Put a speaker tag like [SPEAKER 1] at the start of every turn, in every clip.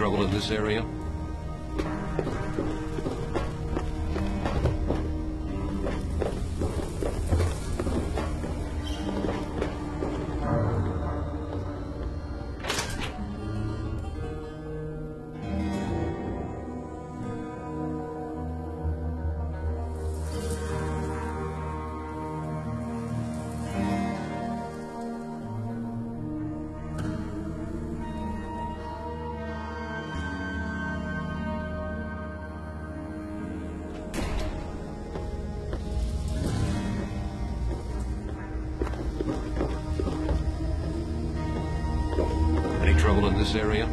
[SPEAKER 1] trouble in this area? Any trouble in this area?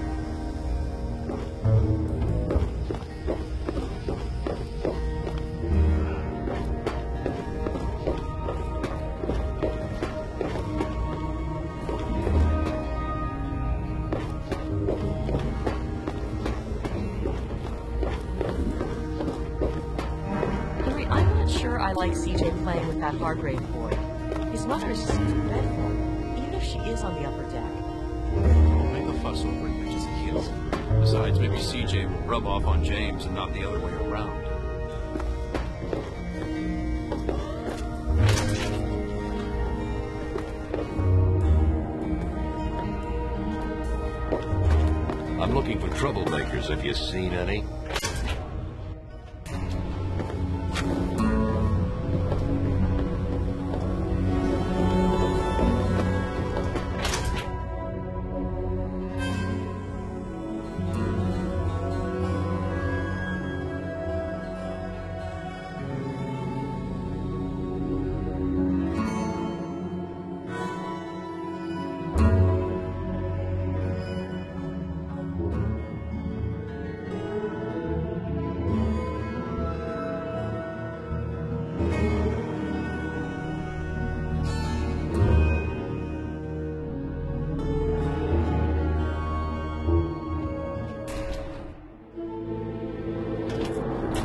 [SPEAKER 2] Henry, I'm not sure I like CJ playing with that Hargrave boy. His mother is just dreadful, even if she is on the upper deck.
[SPEAKER 3] Don't make a fuss over it, just heals. Besides, maybe CJ will rub off on James and not the other way around.
[SPEAKER 1] I'm looking for troublemakers. Have you seen any?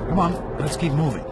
[SPEAKER 4] Come on, let's keep moving.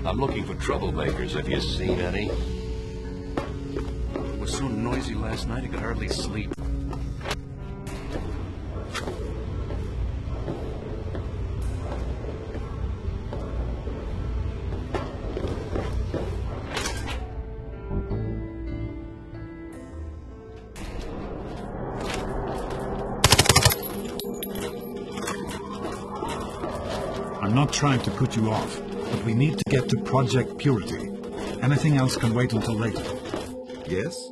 [SPEAKER 1] I'm looking for troublemakers. Have you seen any?
[SPEAKER 3] It was so noisy last night I could hardly sleep.
[SPEAKER 4] trying to put you off, but we need to get to Project Purity. Anything else can wait until later.
[SPEAKER 5] Yes?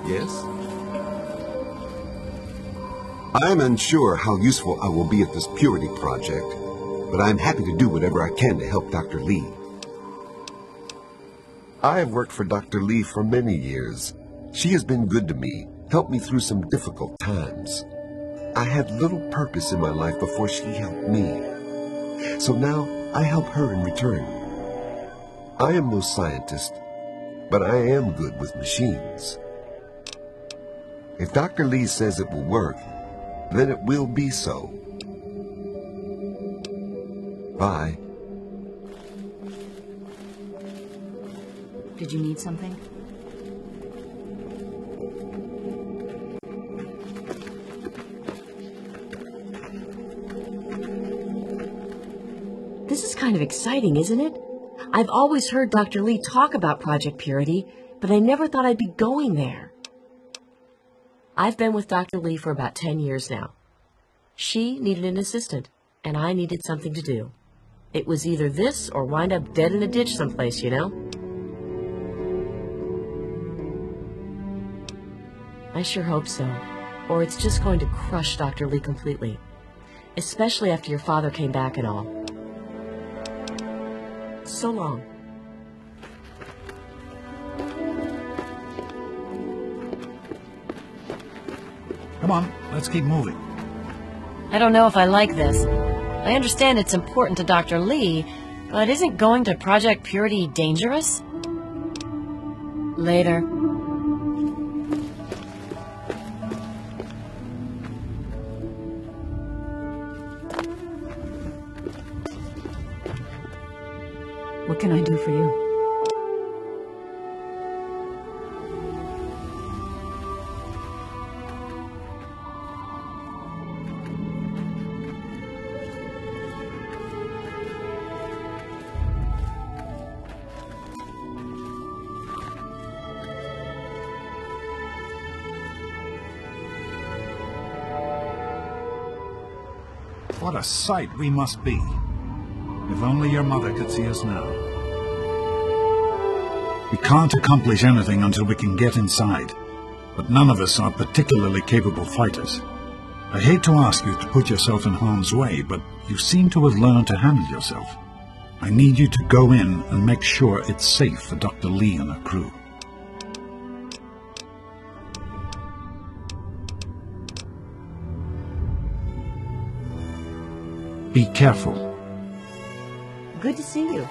[SPEAKER 5] Yes? I am unsure how useful I will be at this Purity project, but I am happy to do whatever I can to help Dr. Lee. I have worked for Dr. Lee for many years. She has been good to me, helped me through some difficult times. I had little purpose in my life before she helped me. So now I help her in return. I am no scientist, but I am good with machines. If Dr. Lee says it will work, then it will be so. Bye.
[SPEAKER 6] Did you need something?
[SPEAKER 2] This is kind of exciting, isn't it? I've always heard Dr. Lee talk about Project Purity, but I never thought I'd be going there. I've been with Dr. Lee for about 10 years now. She needed an assistant, and I needed something to do. It was either this or wind up dead in a ditch someplace, you know? I sure hope so, or it's just going to crush Dr. Lee completely, especially after your father came back and all. So long.
[SPEAKER 4] Come on, let's keep moving.
[SPEAKER 6] I don't know if I like this. I understand it's important to Dr. Lee, but isn't going to Project Purity dangerous? Later. What can I do for you?
[SPEAKER 4] What a sight we must be. If only your mother could see us now. We can't accomplish anything until we can get inside, but none of us are particularly capable fighters. I hate to ask you to put yourself in harm's way, but you seem to have learned to handle yourself. I need you to go in and make sure it's safe for Dr. Lee and her crew. Be careful.
[SPEAKER 2] Good to see you.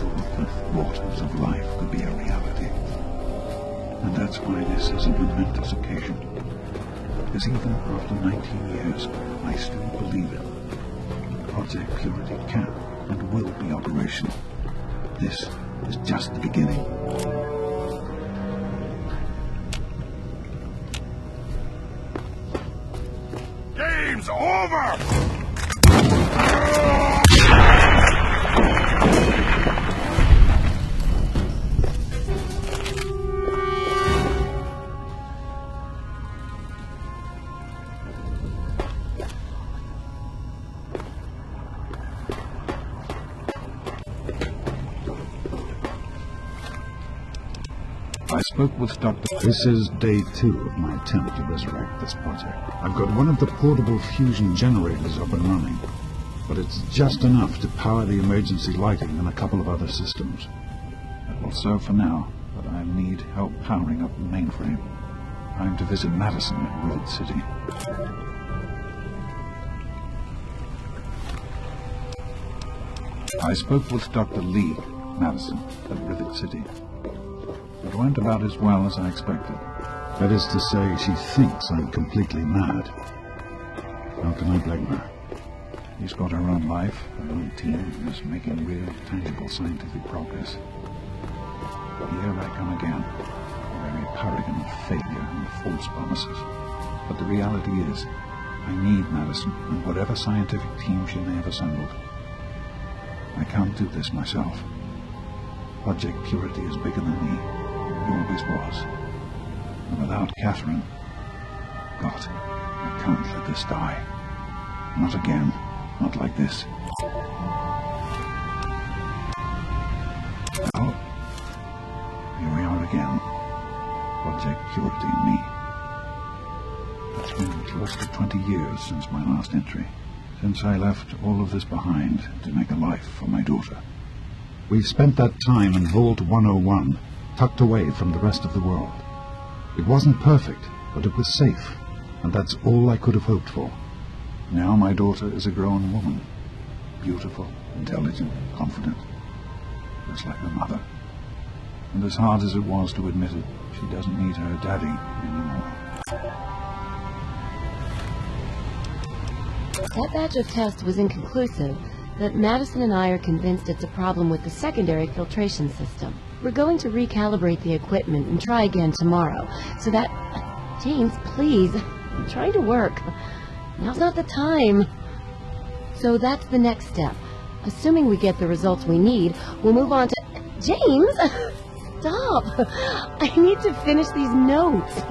[SPEAKER 4] thought the waters of life could be a reality. And that's why this is a momentous occasion. Because even after 19 years, I still believe it. Project Purity can and will be operational. This is just the beginning.
[SPEAKER 5] Game's over!
[SPEAKER 4] I spoke with Dr. This is day 2 of my attempt to resurrect this project. I've got one of the portable fusion generators up and running, but it's just enough to power the emergency lighting and a couple of other systems. It will serve for now, but I need help powering up the mainframe. Time to visit Madison at Rivet City. I spoke with Dr. Lee, Madison, at Rivet City. It went about as well as I expected. That is to say, she thinks I'm completely mad. How can I blame her? She's got her own life, her own team, and is making real, tangible scientific progress. Here I come again, a very paragon of failure and false promises. But the reality is, I need Madison and whatever scientific team she may have assembled. I can't do this myself. Project Purity is bigger than me. It always was. And without Catherine, God, I can't let this die. Not again. Not like this. Well, here we are again. Project Purity and me. It's been close to 20 years since my last entry. Since I left all of this behind to make a life for my daughter. We've spent that time in Vault 101, tucked away from the rest of the world. It wasn't perfect, but it was safe, and that's all I could have hoped for. Now my daughter is a grown woman, beautiful, intelligent, confident, just like her mother. And as hard as it was to admit it, she doesn't need her daddy anymore.
[SPEAKER 6] That batch of tests was inconclusive, but Madison and I are convinced it's a problem with the secondary filtration system. We're going to recalibrate the equipment and try again tomorrow, so that... James, please, I'm trying to work. Now's not the time. So that's the next step. Assuming we get the results we need, we'll move on to... James! Stop! I need to finish these notes.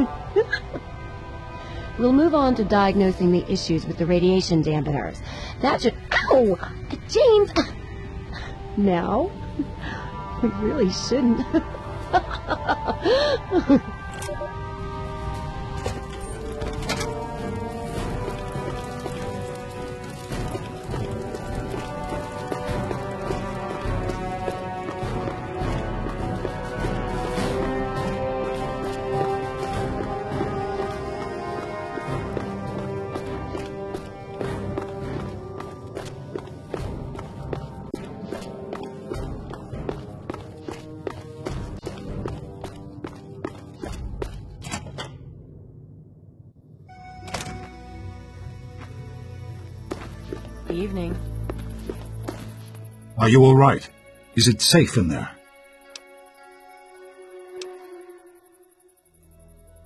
[SPEAKER 6] We'll move on to diagnosing the issues with the radiation dampeners. That should... Ow! James! Now? We really shouldn't. Evening.
[SPEAKER 4] Are you all right? Is it safe in there?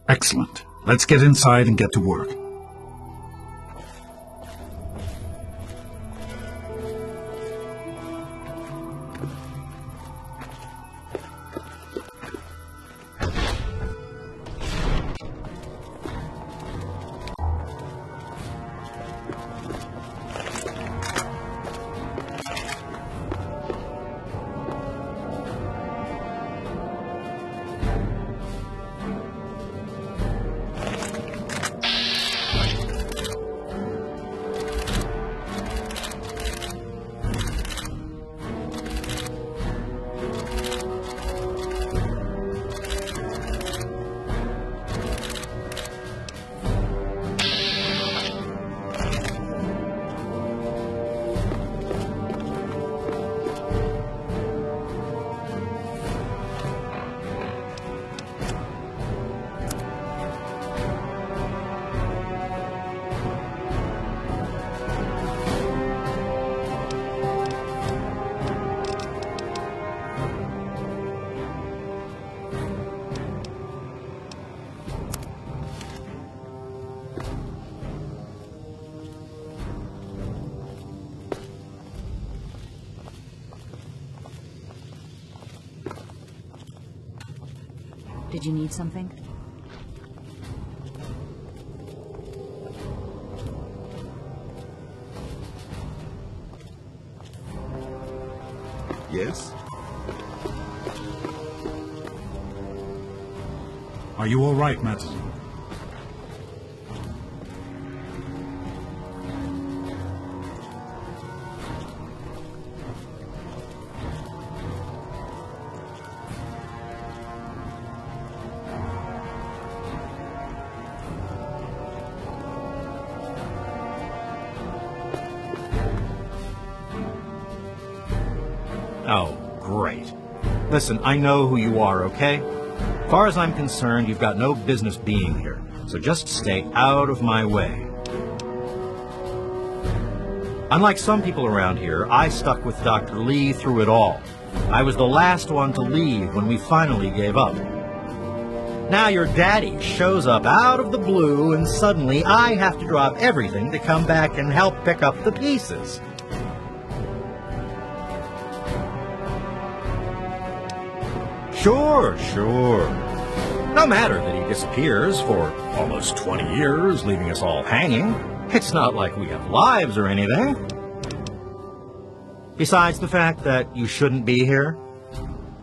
[SPEAKER 4] Excellent. Let's get inside and get to work.
[SPEAKER 7] Did you need something?
[SPEAKER 5] Yes?
[SPEAKER 4] Are you all right, Madison?
[SPEAKER 8] Oh, great. Listen, I know who you are, okay? As far as I'm concerned, you've got no business being here, so just stay out of my way. Unlike some people around here, I stuck with Dr. Lee through it all. I was the last one to leave when we finally gave up. Now your daddy shows up out of the blue, and suddenly I have to drop everything to come back and help pick up the pieces. Sure. No matter that he disappears for almost 20 years, leaving us all hanging. It's not like we have lives or anything. Besides the fact that you shouldn't be here,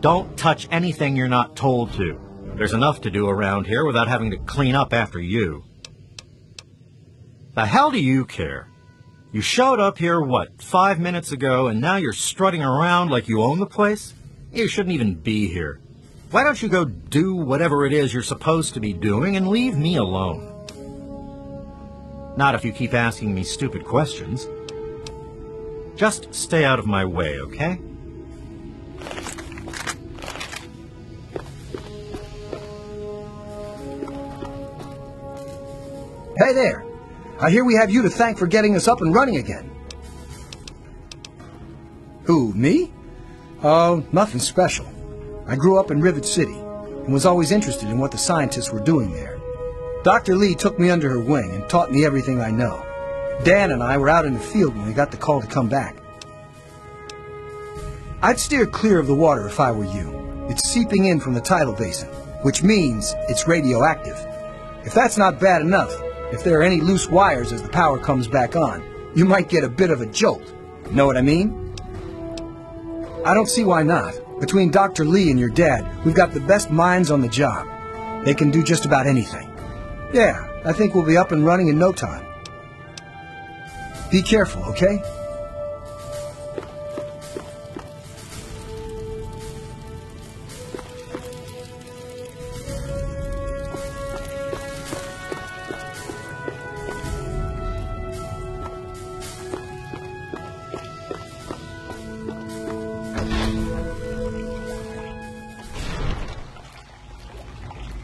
[SPEAKER 8] don't touch anything you're not told to. There's enough to do around here without having to clean up after you. The hell do you care? You showed up here, 5 minutes ago, and now you're strutting around like you own the place? You shouldn't even be here. Why don't you go do whatever it is you're supposed to be doing and leave me alone? Not if you keep asking me stupid questions. Just stay out of my way, okay?
[SPEAKER 9] Hey there! I hear we have you to thank for getting us up and running again. Who, me? Oh, nothing special. I grew up in Rivet City and was always interested in what the scientists were doing there. Dr. Lee took me under her wing and taught me everything I know. Dan and I were out in the field when we got the call to come back. I'd steer clear of the water if I were you. It's seeping in from the tidal basin, which means it's radioactive. If that's not bad enough, if there are any loose wires as the power comes back on, you might get a bit of a jolt. Know what I mean? I don't see why not. Between Dr. Lee and your dad, we've got the best minds on the job. They can do just about anything. Yeah, I think we'll be up and running in no time. Be careful, okay?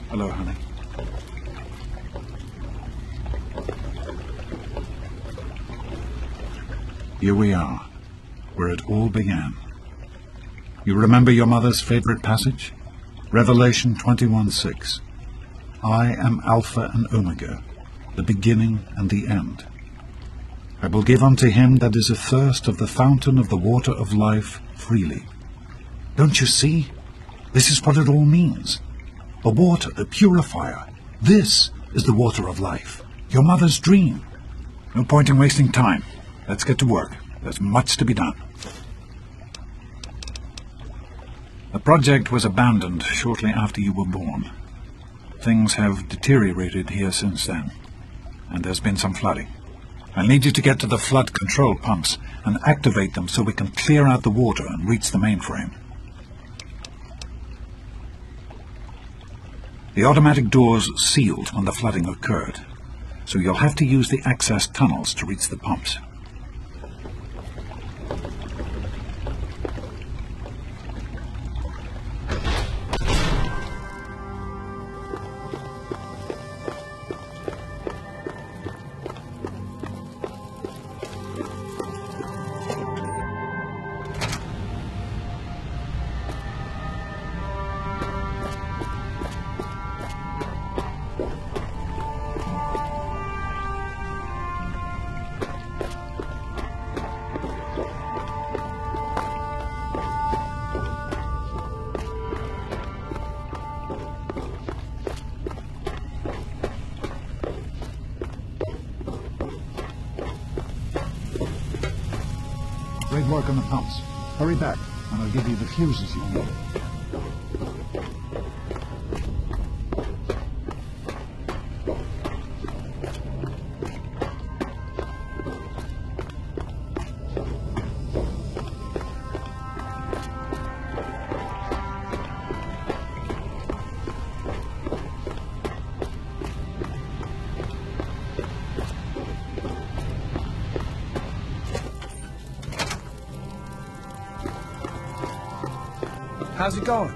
[SPEAKER 4] Hello, honey. Here we are, where it all began. You remember your mother's favorite passage? Revelation 21:6. I am Alpha and Omega, the beginning and the end. I will give unto him that is athirst of the fountain of the water of life freely. Don't you see? This is what it all means. The water, the purifier. This is the water of life. Your mother's dream. No point in wasting time. Let's get to work. There's much to be done. The project was abandoned shortly after you were born. Things have deteriorated here since then, and there's been some flooding. I need you to get to the flood control pumps and activate them so we can clear out the water and reach the mainframe. The automatic doors sealed when the flooding occurred, so you'll have to use the access tunnels to reach the pumps. work on the pumps. Hurry back, and I'll give you the fuses you need.
[SPEAKER 9] How's it going?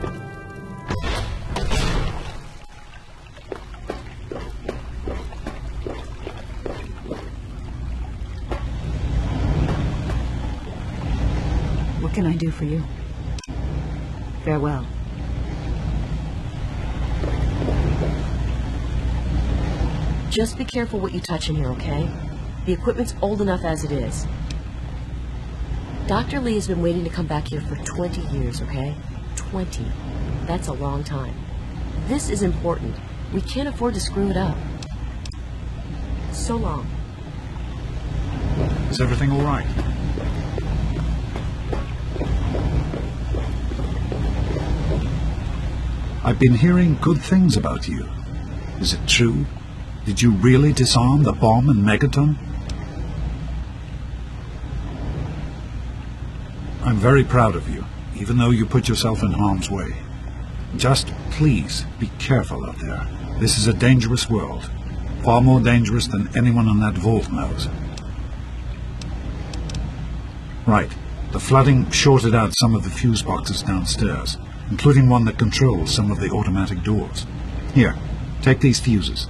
[SPEAKER 7] What can I do for you? Farewell.
[SPEAKER 2] Just be careful what you touch in here, okay? The equipment's old enough as it is. Dr. Lee has been waiting to come back here for 20 years, okay? 20. That's a long time. This is important. We can't afford to screw it up. So long.
[SPEAKER 4] Is everything all right? I've been hearing good things about you. Is it true? Did you really disarm the bomb in Megaton? I'm very proud of you, even though you put yourself in harm's way. Just please be careful out there. This is a dangerous world. Far more dangerous than anyone in that vault knows. Right. The flooding shorted out some of the fuse boxes downstairs, including one that controls some of the automatic doors. Here, take these fuses.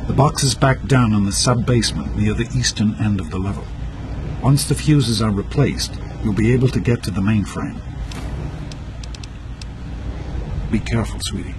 [SPEAKER 4] The box is back down in the sub-basement near the eastern end of the level. Once the fuses are replaced, you'll be able to get to the mainframe. Be careful, sweetie.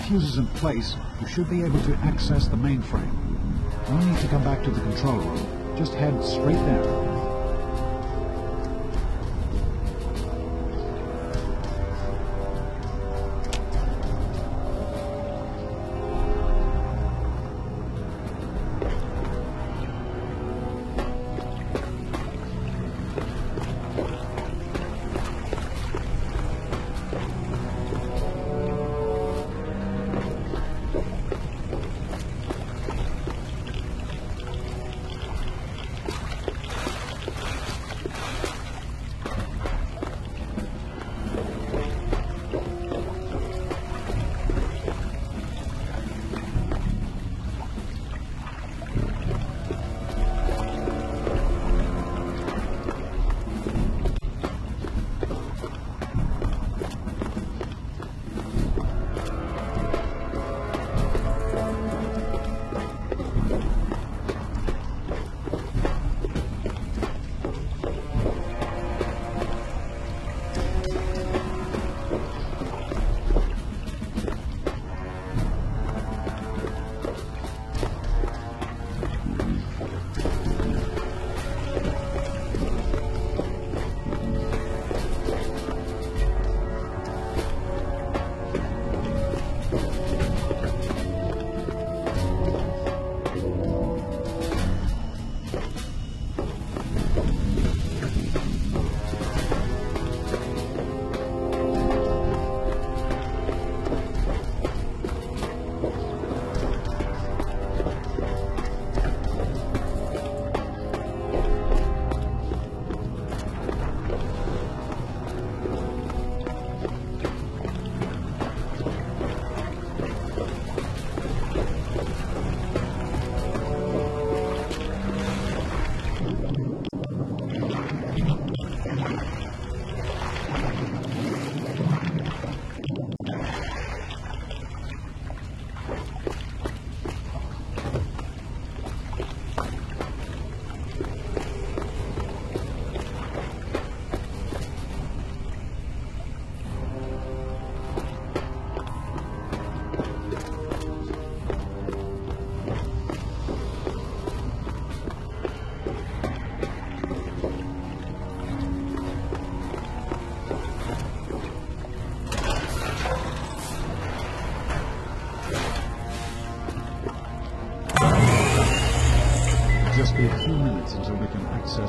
[SPEAKER 4] Fuses in place, you should be able to access the mainframe. No need to come back to the control room. Just head straight there.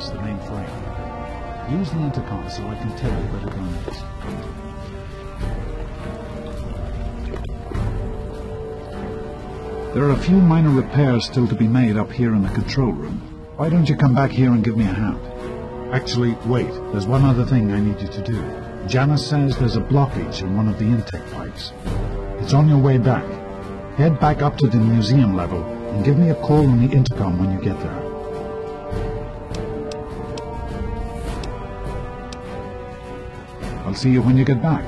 [SPEAKER 4] access the main frame. Use the intercom so I can tell you where the gun is. There are a few minor repairs still to be made up here in the control room. Why don't you come back here and give me a hand? Actually, wait. There's one other thing I need you to do. Janice says there's a blockage in one of the intake pipes. It's on your way back. Head back up to the museum level and give me a call on the intercom when you get there. I'll see you when you get back.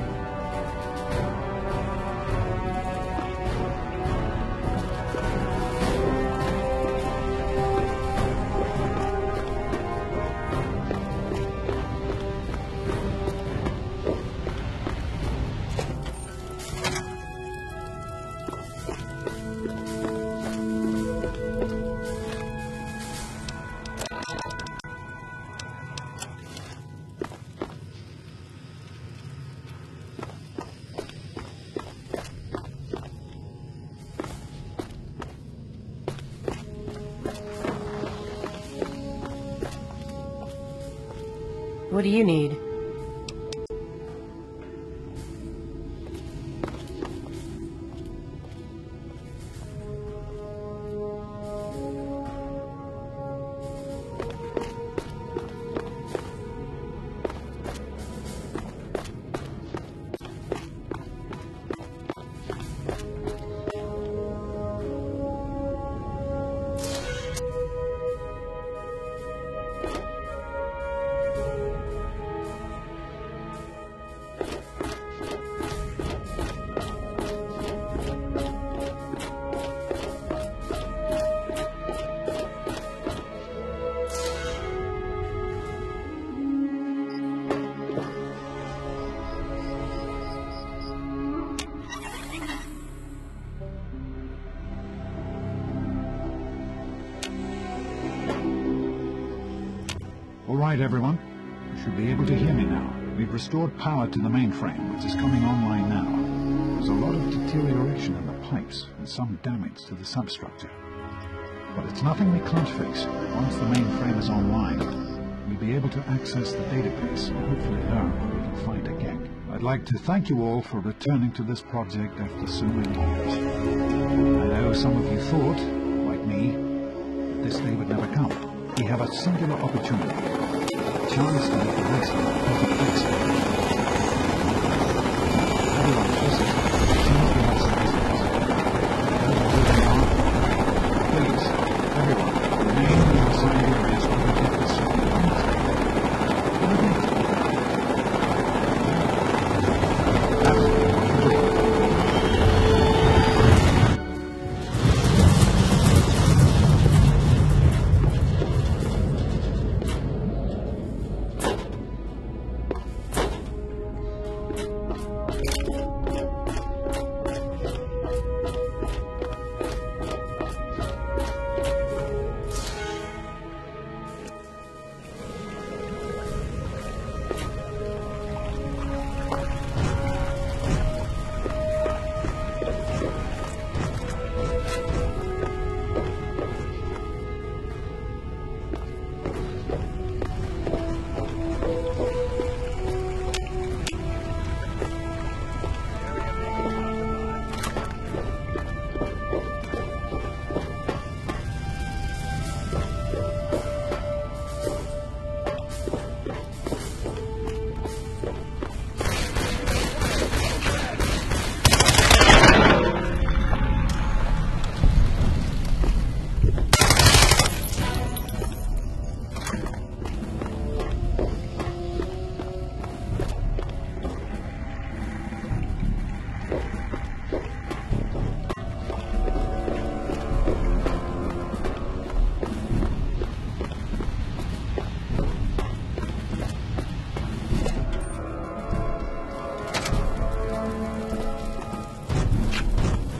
[SPEAKER 2] What do you need? All right, everyone. You should be able to hear me now. We've restored power to the mainframe, which is coming online now. There's a lot of deterioration in the pipes and some damage to the substructure. But it's nothing we can't fix. Once the mainframe is online, we'll be able to access the database and hopefully learn where we can find a gig. I'd like to thank you all for returning to this project after so many years. I know some of you thought, like me, that this day would never come. We have a singular opportunity, a chance to make the next one a perfect place. Everyone, listen. Do not be please, everyone, remain in the assigned areas while we get this sorted.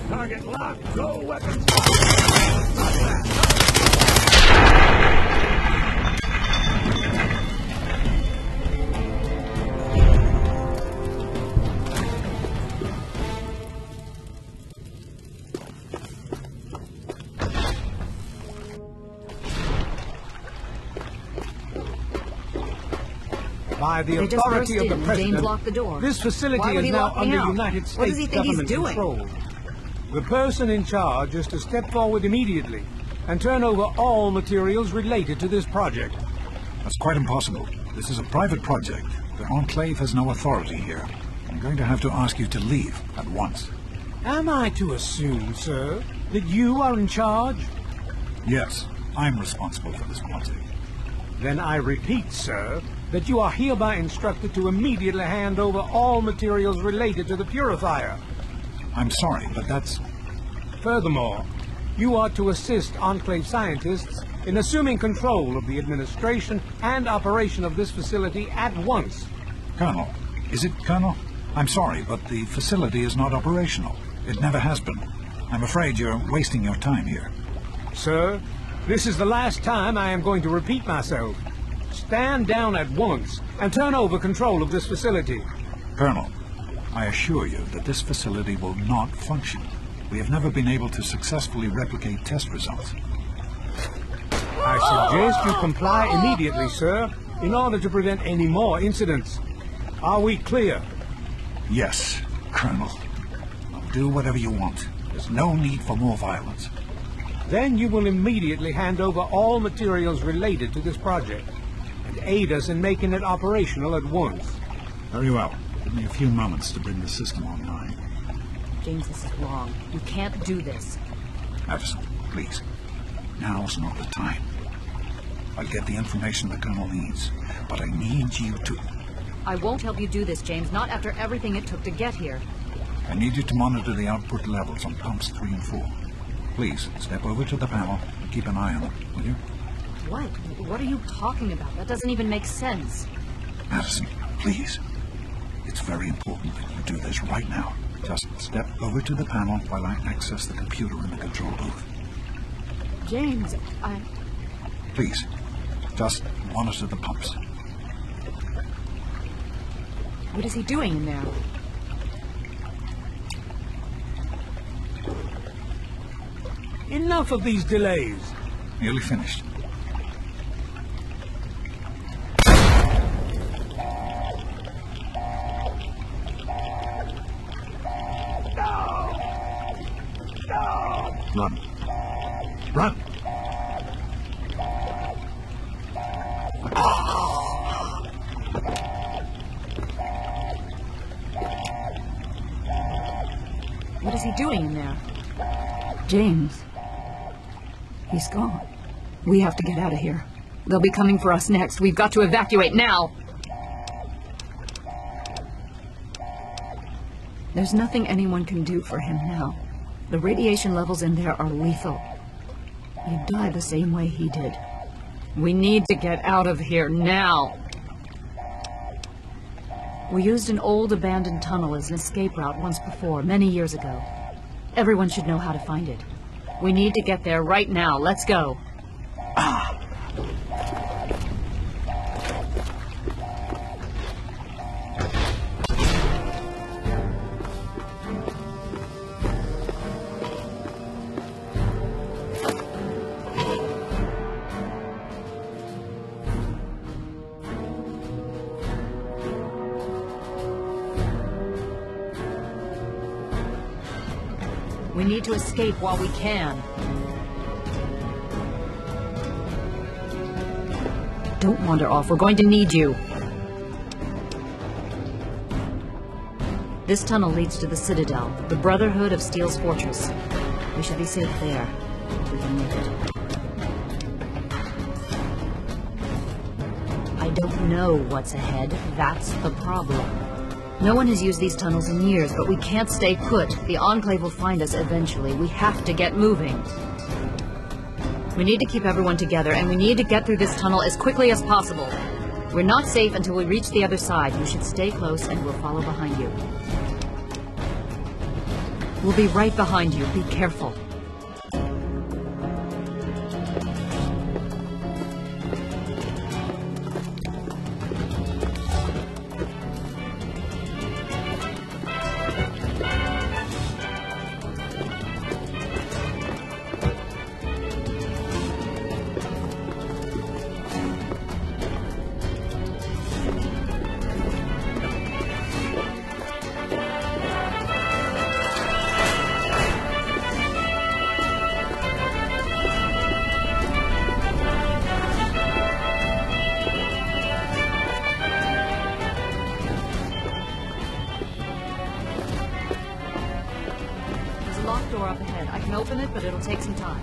[SPEAKER 7] Target locked. Go weapons. By the
[SPEAKER 10] They just
[SPEAKER 7] authority
[SPEAKER 10] burst
[SPEAKER 7] of the
[SPEAKER 10] in and
[SPEAKER 7] President,
[SPEAKER 10] James locked the door.
[SPEAKER 7] this facility
[SPEAKER 10] Why would
[SPEAKER 7] is
[SPEAKER 10] he
[SPEAKER 7] now
[SPEAKER 10] lock me
[SPEAKER 7] under
[SPEAKER 10] out?
[SPEAKER 7] United
[SPEAKER 10] What does
[SPEAKER 7] States
[SPEAKER 10] he think he's
[SPEAKER 7] government
[SPEAKER 10] doing?
[SPEAKER 7] control. The person in charge is to step forward immediately and turn over all materials related to this project.
[SPEAKER 4] That's quite impossible. This is a private project. The Enclave has no authority here. I'm going to have to ask you to leave at once.
[SPEAKER 7] Am I to assume, sir, that you are in charge?
[SPEAKER 4] Yes, I'm responsible for this project.
[SPEAKER 7] Then I repeat, sir, that you are hereby instructed to immediately hand over all materials related to the purifier.
[SPEAKER 4] I'm sorry, but that's...
[SPEAKER 7] Furthermore, you are to assist Enclave scientists in assuming control of the administration and operation of this facility at once.
[SPEAKER 4] Colonel, is it Colonel? I'm sorry, but the facility is not operational. It never has been. I'm afraid you're wasting your time here.
[SPEAKER 7] Sir, this is the last time I am going to repeat myself. Stand down at once and turn over control of this facility.
[SPEAKER 4] Colonel, I assure you that this facility will not function. We have never been able to successfully replicate test results.
[SPEAKER 7] I suggest you comply immediately, sir, in order to prevent any more incidents. Are we clear?
[SPEAKER 4] Yes, Colonel. I'll do whatever you want. There's no need for more violence.
[SPEAKER 7] Then you will immediately hand over all materials related to this project and aid us in making it operational at once.
[SPEAKER 4] Very well. Give me a few moments to bring the system online.
[SPEAKER 10] James, this is wrong. You can't do this.
[SPEAKER 4] Madison, please. Now's not the time. I'll get the information the Colonel needs, but I need you to...
[SPEAKER 10] I won't help you do this, James, not after everything it took to get here.
[SPEAKER 4] I need you to monitor the output levels on pumps 3 and 4. Please, step over to the panel and keep an eye on them, will you?
[SPEAKER 10] What? What are you talking about? That doesn't even make sense.
[SPEAKER 4] Madison, please. It's very important that you do this right now. Just step over to the panel while I access the computer in the control booth.
[SPEAKER 10] James,
[SPEAKER 4] Please, just monitor the pumps.
[SPEAKER 10] What is he doing in there?
[SPEAKER 7] Enough of these delays.
[SPEAKER 4] Nearly finished. Run. Run!
[SPEAKER 10] What is he doing in there? James. He's gone. We have to get out of here. They'll be coming for us next. We've got to evacuate now. There's nothing anyone can do for him now. The radiation levels in there are lethal. You'd die the same way he did. We need to get out of here now. We used an old abandoned tunnel as an escape route once before, many years ago. Everyone should know how to find it. We need to get there right now. Let's go. We need to escape while we can. Don't wander off. We're going to need you. This tunnel leads to the Citadel, the Brotherhood of Steel's fortress. We should be safe there, if we can make it. I don't know what's ahead. That's the problem. No one has used these tunnels in years, but we can't stay put. The Enclave will find us eventually. We have to get moving. We need to keep everyone together, and we need to get through this tunnel as quickly as possible. We're not safe until we reach the other side. You should stay close, and we'll follow behind you. We'll be right behind you. Be careful. door up ahead. I can open it, but it'll take some time.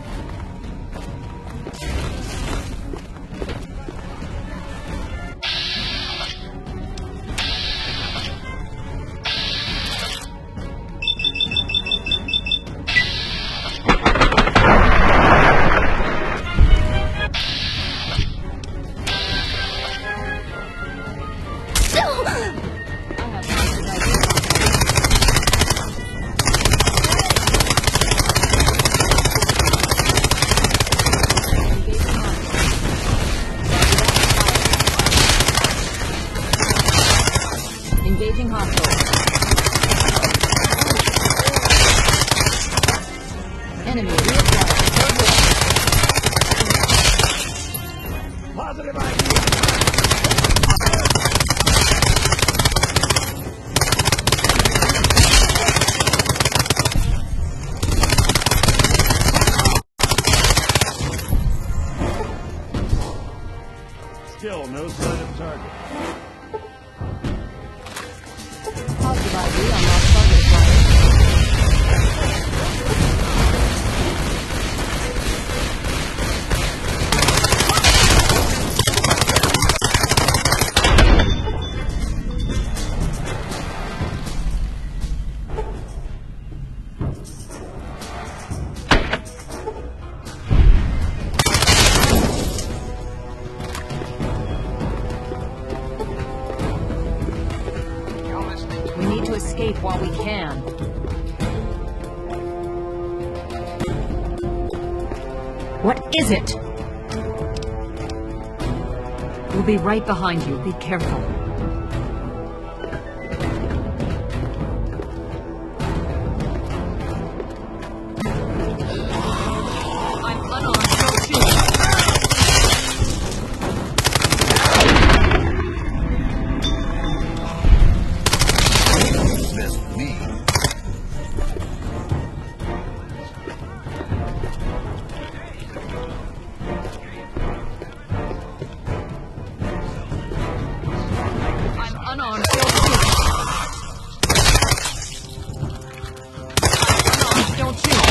[SPEAKER 10] Engaging hostile. Enemy reapplied.
[SPEAKER 7] Positive ID.
[SPEAKER 11] Still no sign of target.
[SPEAKER 10] Positive ID on lost target acquired. We need to escape while we can. What is it? We'll be right behind you. Be careful. I'm unarmed. Don't shoot.
[SPEAKER 5] Mess with me.
[SPEAKER 10] I'm unarmed. Don't shoot. I'm unarmed. Don't shoot.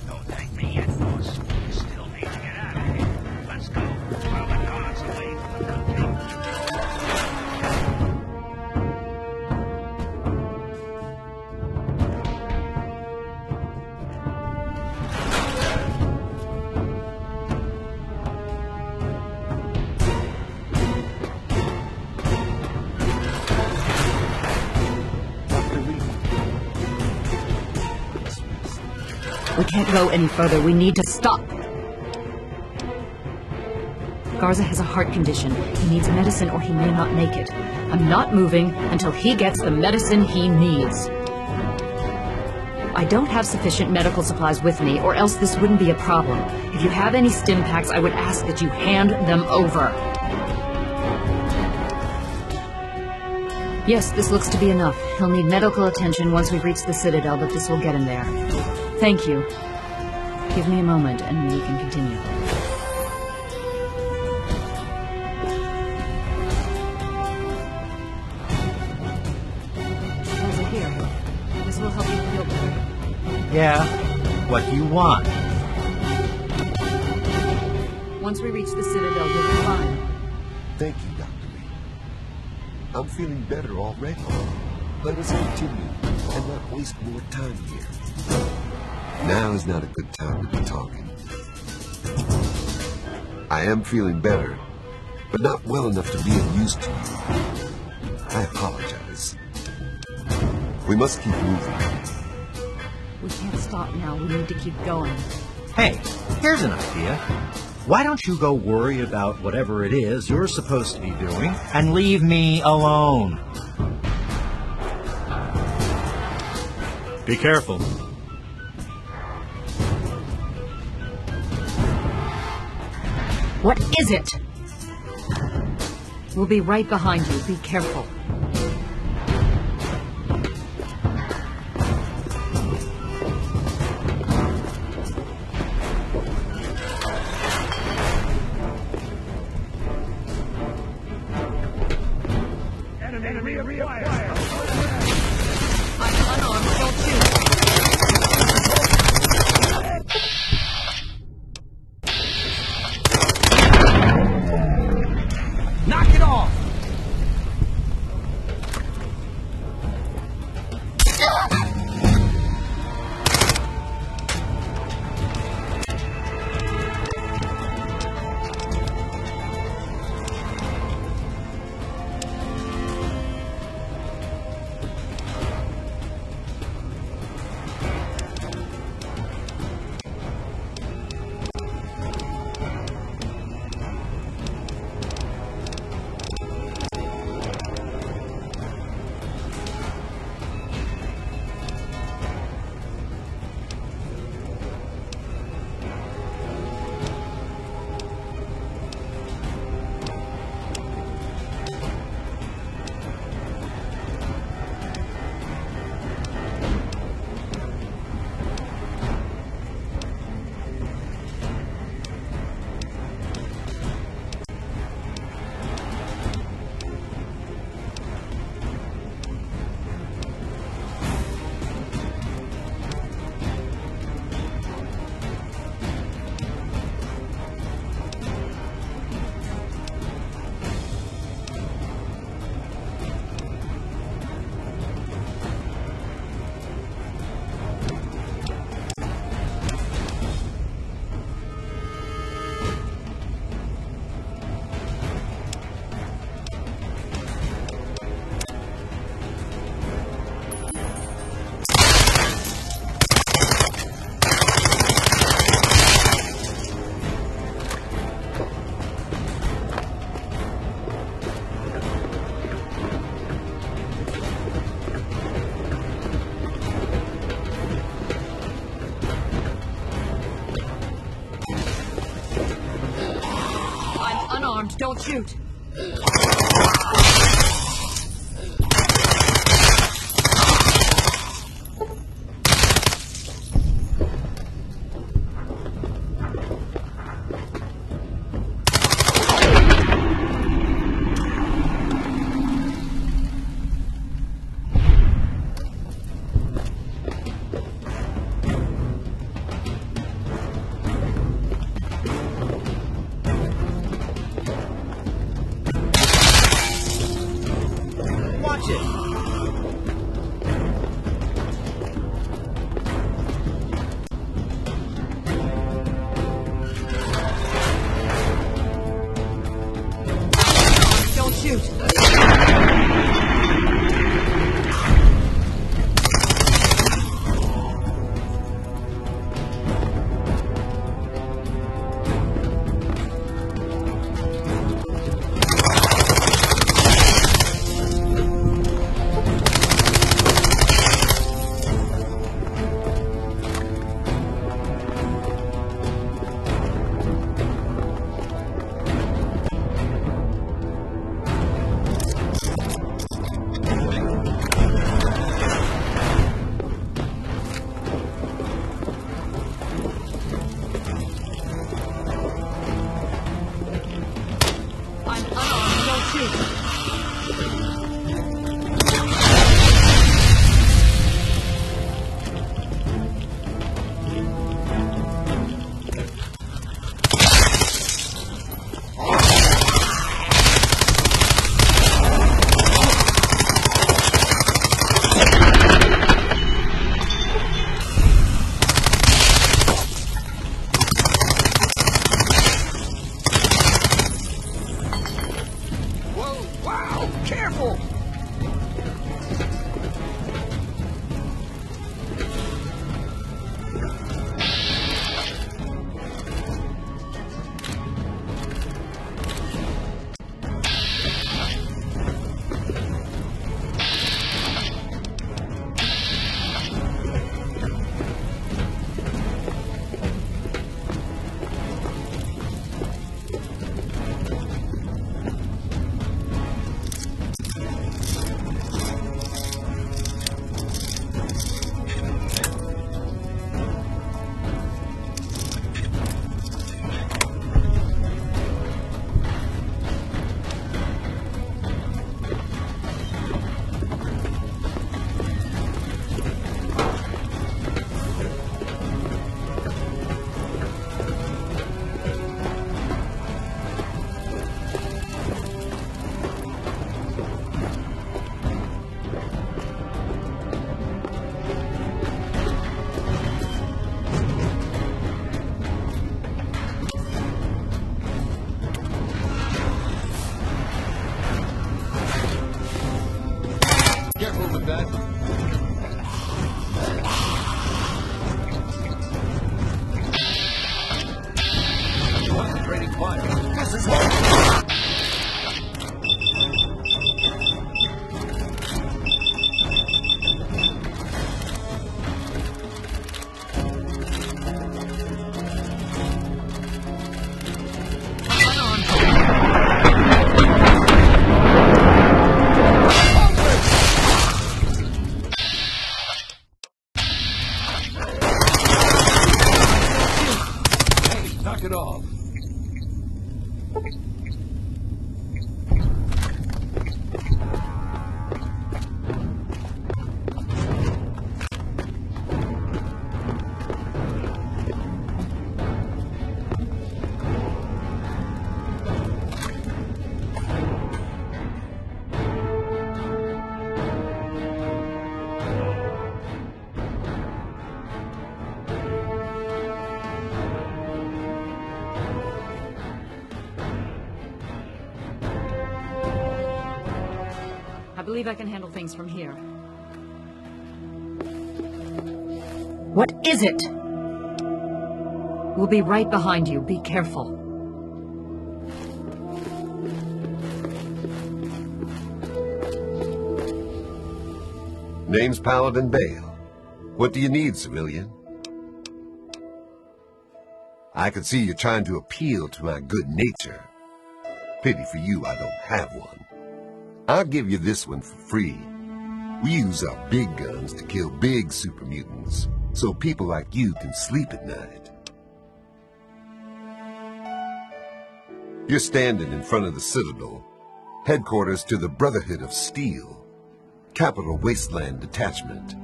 [SPEAKER 11] Don't thank me yet, boss. You still need to get out of here. Let's go while the guards await.
[SPEAKER 10] We can't go any further. We need to stop. Garza has a heart condition. He needs medicine or he may not make it. I'm not moving until he gets the medicine he needs. I don't have sufficient medical supplies with me, or else this wouldn't be a problem. If you have any stim packs, I would ask that you hand them over. Yes, this looks to be enough. He'll need medical attention once we've reached the Citadel, but this will get him there. Thank you. Give me a moment and we can continue. Over here. This will help you feel better.
[SPEAKER 8] Yeah? What do you want?
[SPEAKER 10] Once we reach the Citadel, you'll be fine.
[SPEAKER 5] Thank you, Dr. Lee. I'm feeling better already. Let us continue and not waste more time here. Now is not a good time to be talking. I am feeling better, but not well enough to be of use to you. I apologize. We must keep moving.
[SPEAKER 10] We can't stop now. We need to keep going.
[SPEAKER 8] Hey, here's an idea. Why don't you go worry about whatever it is you're supposed to be doing and leave me alone? Be careful.
[SPEAKER 10] What is it? We'll be right behind you. Be careful.
[SPEAKER 11] Enemy
[SPEAKER 10] unarmed. Don't shoot.
[SPEAKER 9] Watch it!
[SPEAKER 10] Don't shoot. I'm unarmed. Don't shoot.
[SPEAKER 9] Whoa, wow, careful!
[SPEAKER 1] Careful with that. Concentrating fire.
[SPEAKER 9] This is what...
[SPEAKER 1] Hey, knock it off.
[SPEAKER 10] I believe I can handle things from here.
[SPEAKER 2] What is it?
[SPEAKER 10] We'll be right behind you. Be careful.
[SPEAKER 5] Name's Paladin Bale. What do you need, civilian? I can see you're trying to appeal to my good nature. Pity for you I don't have one. I'll give you this one for free. We use our big guns to kill big super mutants, so people like you can sleep at night. You're standing in front of the Citadel, headquarters to the Brotherhood of Steel, Capital Wasteland Detachment.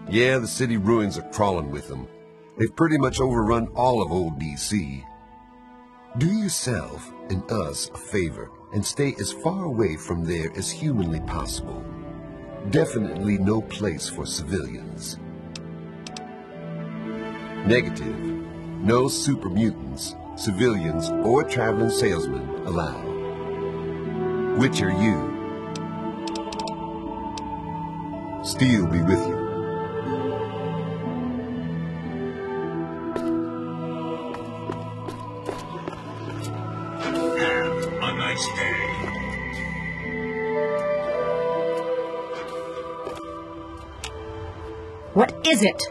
[SPEAKER 5] Yeah, the city ruins are crawling with them. They've pretty much overrun all of old DC. Do yourself and us a favor and stay as far away from there as humanly possible. Definitely no place for civilians. Negative. No super mutants, civilians, or traveling salesmen allowed. Which are you? Steel be with you.
[SPEAKER 11] Have a nice day.
[SPEAKER 10] What is it?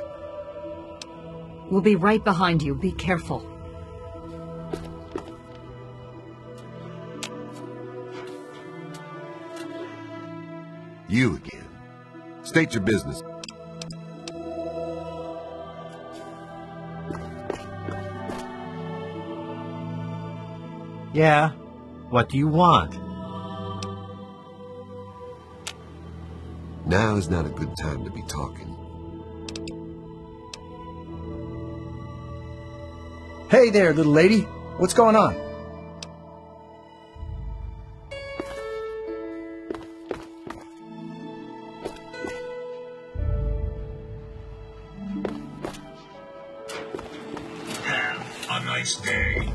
[SPEAKER 10] We'll be right behind you. Be careful.
[SPEAKER 5] You again. State your business.
[SPEAKER 8] Yeah? What do you want?
[SPEAKER 5] Now is not a good time to be talking.
[SPEAKER 9] Hey there, little lady. What's going on?
[SPEAKER 11] Have a nice day.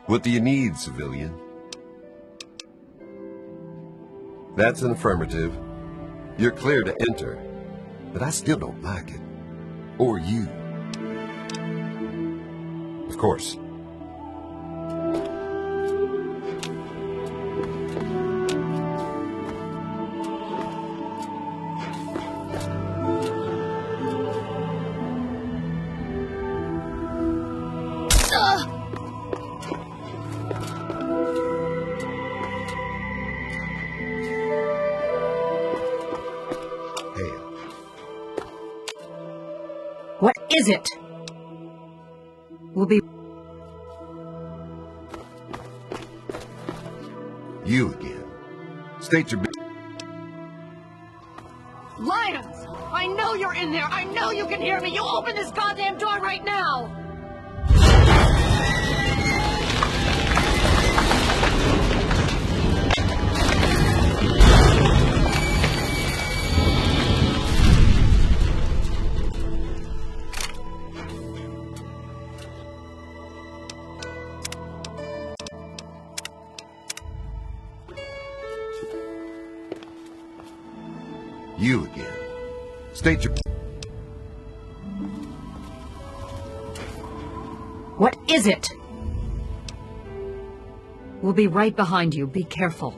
[SPEAKER 5] What do you need, civilian? That's an affirmative. You're clear to enter, but I still don't like it. Or you. Of course.
[SPEAKER 10] What is it? We'll be...
[SPEAKER 5] You again. State your...
[SPEAKER 10] Lions! I know you're in there! I know you can hear me! You open this goddamn door right now!
[SPEAKER 5] You again. State your...
[SPEAKER 10] What is it? We'll be right behind you. Be careful.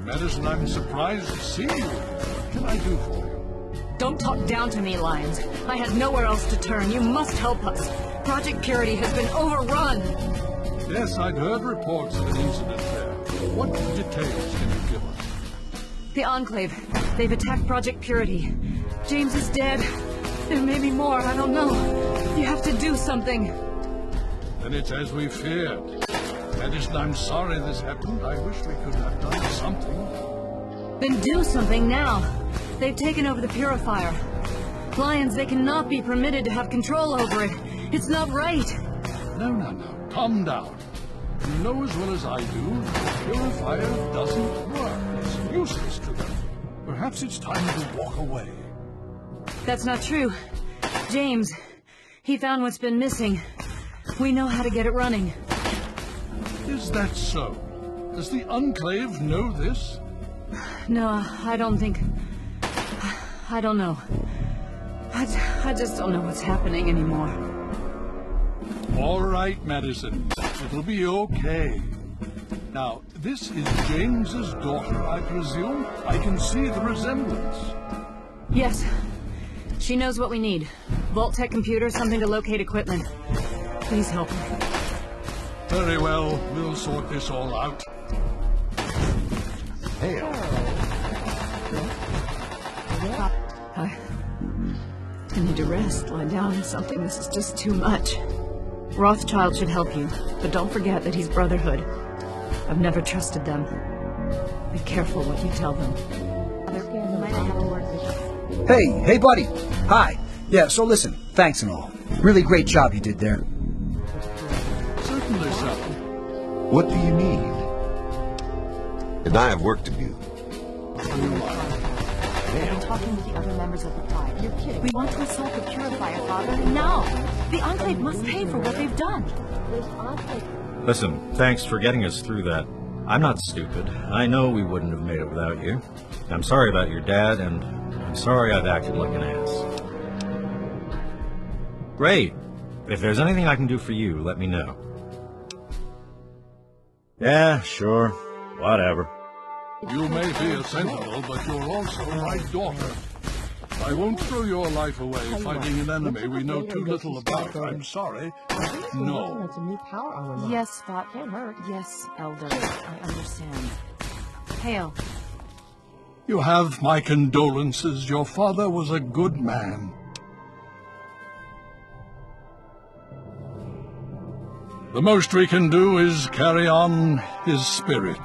[SPEAKER 12] Madison, I'm surprised to see you. What can I do for you?
[SPEAKER 10] Don't talk down to me, Lyons. I had nowhere else to turn. You must help us. Project Purity has been overrun.
[SPEAKER 12] Yes, I'd heard reports of an incident there. What details can you give us?
[SPEAKER 10] The Enclave. They've attacked Project Purity. James is dead. There may be more. I don't know. You have to do something.
[SPEAKER 12] Then it's as we feared. Madison, I'm sorry this happened. I wish we could have done something.
[SPEAKER 10] Then do something now. They've taken over the purifier. Lyons, they cannot be permitted to have control over it. It's not right.
[SPEAKER 12] No. Calm down. You know as well as I do, the purifier doesn't work. It's useless to them. Perhaps it's time to walk away.
[SPEAKER 10] That's not true. James, he found what's been missing. We know how to get it running.
[SPEAKER 12] Is that so? Does the Enclave know this?
[SPEAKER 10] No, I don't think... I don't know. I just don't know what's happening anymore.
[SPEAKER 12] All right, Madison. It'll be okay. Now, this is James's daughter, I presume? I can see the resemblance.
[SPEAKER 10] Yes. She knows what we need. Vault-Tec computer, something to locate equipment. Please help her.
[SPEAKER 12] Very well. We'll sort this all out.
[SPEAKER 5] Hale.
[SPEAKER 10] I need to rest, lie down or something. This is just too much. Rothschild should help you, but don't forget that he's Brotherhood. I've never trusted them. Be careful what you tell them.
[SPEAKER 9] Hey, buddy. Hi. Yeah, so listen, thanks and all. Really great job you did there.
[SPEAKER 12] Certainly, sir.
[SPEAKER 5] What do you need? And I have work to do.
[SPEAKER 2] I've been talking with the other members of the tribe. You're kidding. We want to assault the Purifier, Father, now. The Enclave must pay for what they've done.
[SPEAKER 8] Listen, thanks for getting us through that. I'm not stupid. I know we wouldn't have made it without you. I'm sorry about your dad, and I'm sorry I've acted like an ass. Great. If there's anything I can do for you, let me know. Yeah, sure. Whatever.
[SPEAKER 12] You may be a sentinel, but you're also my daughter. I won't throw your life away fighting an enemy we know too little about. I'm sorry. No.
[SPEAKER 2] Yes, Spot. Can't hurt. Yes, Elder. I understand.
[SPEAKER 10] Hale.
[SPEAKER 12] You have my condolences. Your father was a good man. The most we can do is carry on his spirit.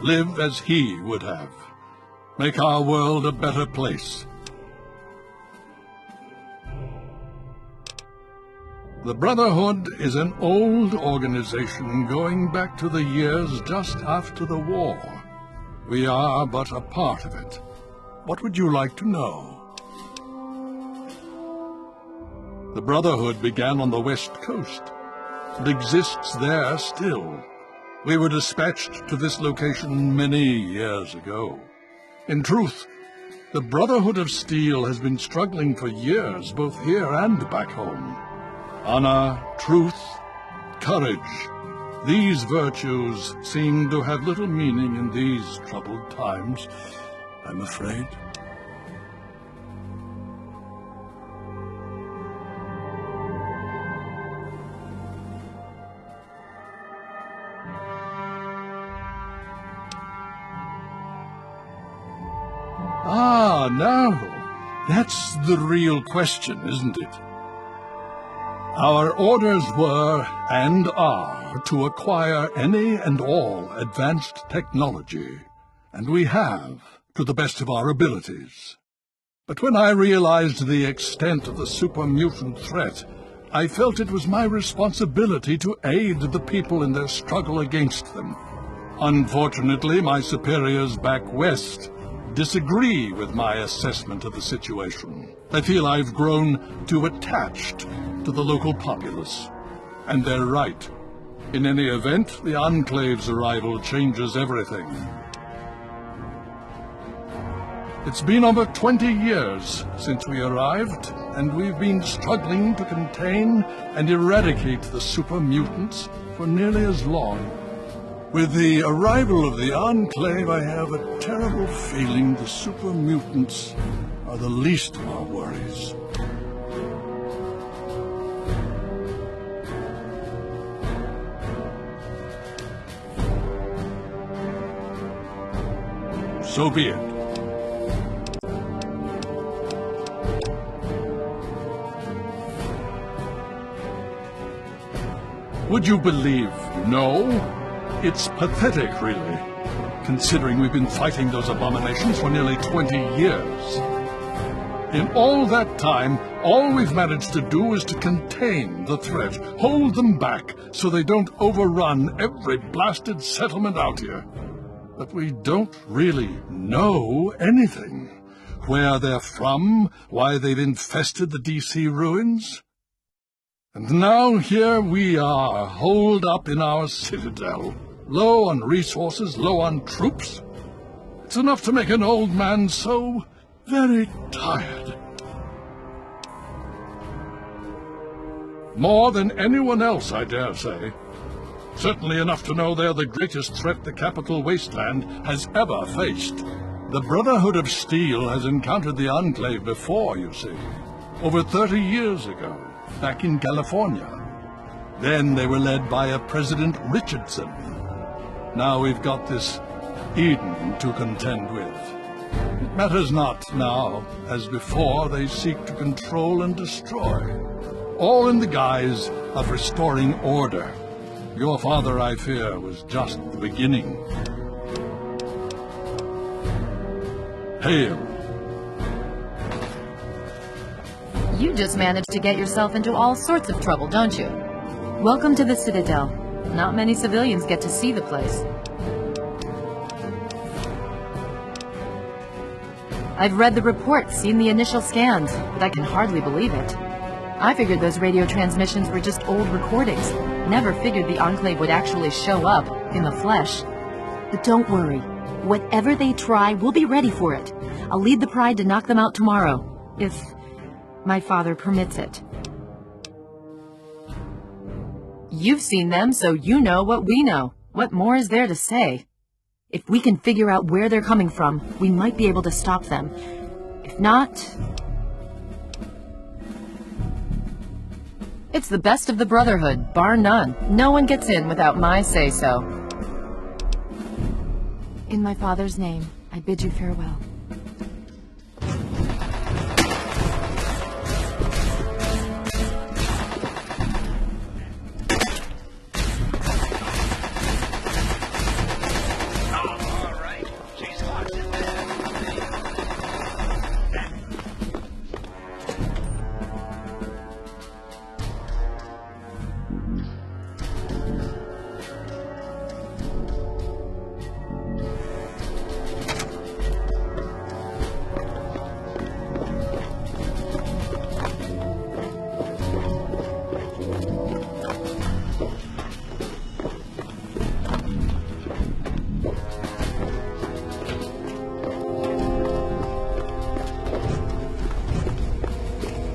[SPEAKER 12] Live as he would have. Make our world a better place. The Brotherhood is an old organization going back to the years just after the war. We are but a part of it. What would you like to know? The Brotherhood began on the West Coast. It exists there still. We were dispatched to this location many years ago. In truth, the Brotherhood of Steel has been struggling for years, both here and back home. Honor, truth, courage. These virtues seem to have little meaning in these troubled times, I'm afraid. Ah, now, that's the real question, isn't it? Our orders were, and are, to acquire any and all advanced technology, and we have, to the best of our abilities. But when I realized the extent of the super-mutant threat, I felt it was my responsibility to aid the people in their struggle against them. Unfortunately, my superiors back west disagree with my assessment of the situation. They feel I've grown too attached to the local populace. And they're right. In any event, the Enclave's arrival changes everything. It's been over 20 years since we arrived, and we've been struggling to contain and eradicate the super mutants for nearly as long. With the arrival of the Enclave, I have a terrible feeling the super mutants are the least of our worries. So be it. Would you believe no? It's pathetic, really, considering we've been fighting those abominations for nearly 20 years. In all that time, all we've managed to do is to contain the threat, hold them back so they don't overrun every blasted settlement out here. But we don't really know anything. Where they're from, why they've infested the DC ruins. And now here we are, holed up in our citadel. Low on resources, low on troops. It's enough to make an old man so very tired. More than anyone else, I dare say. Certainly enough to know they're the greatest threat the capital wasteland has ever faced. The Brotherhood of Steel has encountered the Enclave before, you see. Over 30 years ago, back in California. Then they were led by a President Richardson. Now we've got this Eden to contend with. It matters not now, as before they seek to control and destroy. All in the guise of restoring order. Your father, I fear, was just the beginning. Hail.
[SPEAKER 10] You just managed to get yourself into all sorts of trouble, don't you? Welcome to the Citadel. Not many civilians get to see the place. I've read the reports, seen the initial scans, but I can hardly believe it. I figured those radio transmissions were just old recordings. Never figured the Enclave would actually show up, in the flesh.
[SPEAKER 2] But don't worry. Whatever they try, we'll be ready for it. I'll lead the Pride to knock them out tomorrow, if my father permits it.
[SPEAKER 10] You've seen them, so you know what we know. What more is there to say?
[SPEAKER 2] If we can figure out where they're coming from, we might be able to stop them. If not...
[SPEAKER 10] It's the best of the Brotherhood, bar none. No one gets in without my say-so.
[SPEAKER 6] In my father's name, I bid you farewell.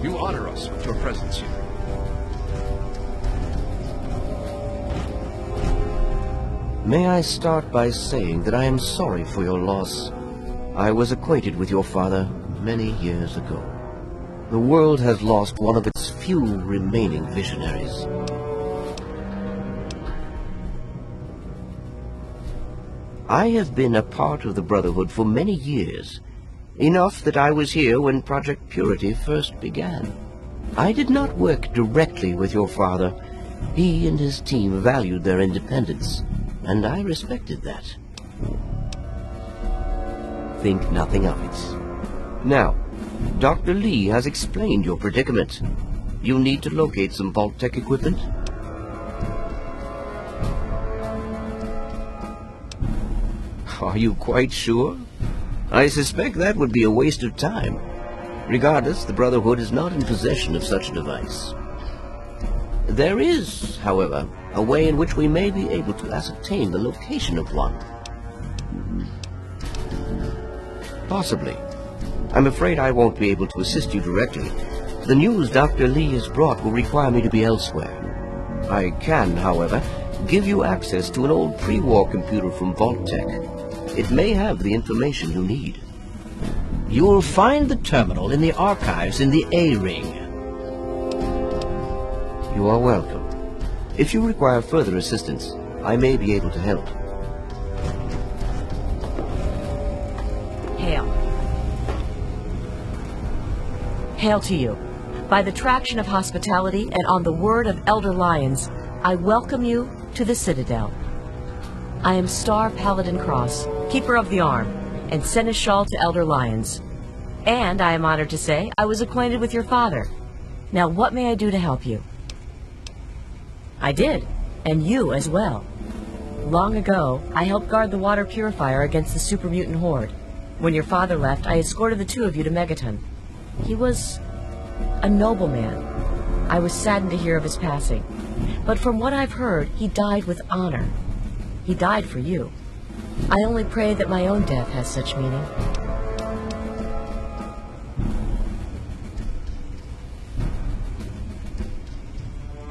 [SPEAKER 3] You honor us with your presence here.
[SPEAKER 13] May I start by saying that I am sorry for your loss. I was acquainted with your father many years ago. The world has lost one of its few remaining visionaries. I have been a part of the Brotherhood for many years, enough that I was here when Project Purity first began. I did not work directly with your father. He and his team valued their independence, and I respected that. Think nothing of it. Now, Dr. Lee has explained your predicament. You need to locate some Vault-Tec equipment. Are you quite sure? I suspect that would be a waste of time. Regardless, the Brotherhood is not in possession of such a device. There is, however, a way in which we may be able to ascertain the location of one. Possibly. I'm afraid I won't be able to assist you directly. The news Dr. Lee has brought will require me to be elsewhere. I can, however, give you access to an old pre-war computer from Vault-Tec. It may have the information you need.
[SPEAKER 14] You'll find the terminal in the archives in the A-Ring.
[SPEAKER 13] You are welcome. If you require further assistance, I may be able to help.
[SPEAKER 2] Hail. Hail to you. By the traction of hospitality and on the word of Elder Lyons, I welcome you to the Citadel. I am Star Paladin Cross, Keeper of the Arm, and Seneschal to Elder Lyons. And I am honored to say I was acquainted with your father. Now what may I do to help you? I did, and you as well. Long ago, I helped guard the water purifier against the super mutant horde. When your father left, I escorted the two of you to Megaton. He was a noble man. I was saddened to hear of his passing. But from what I've heard, he died with honor. He died for you. I only pray that my own death has such meaning.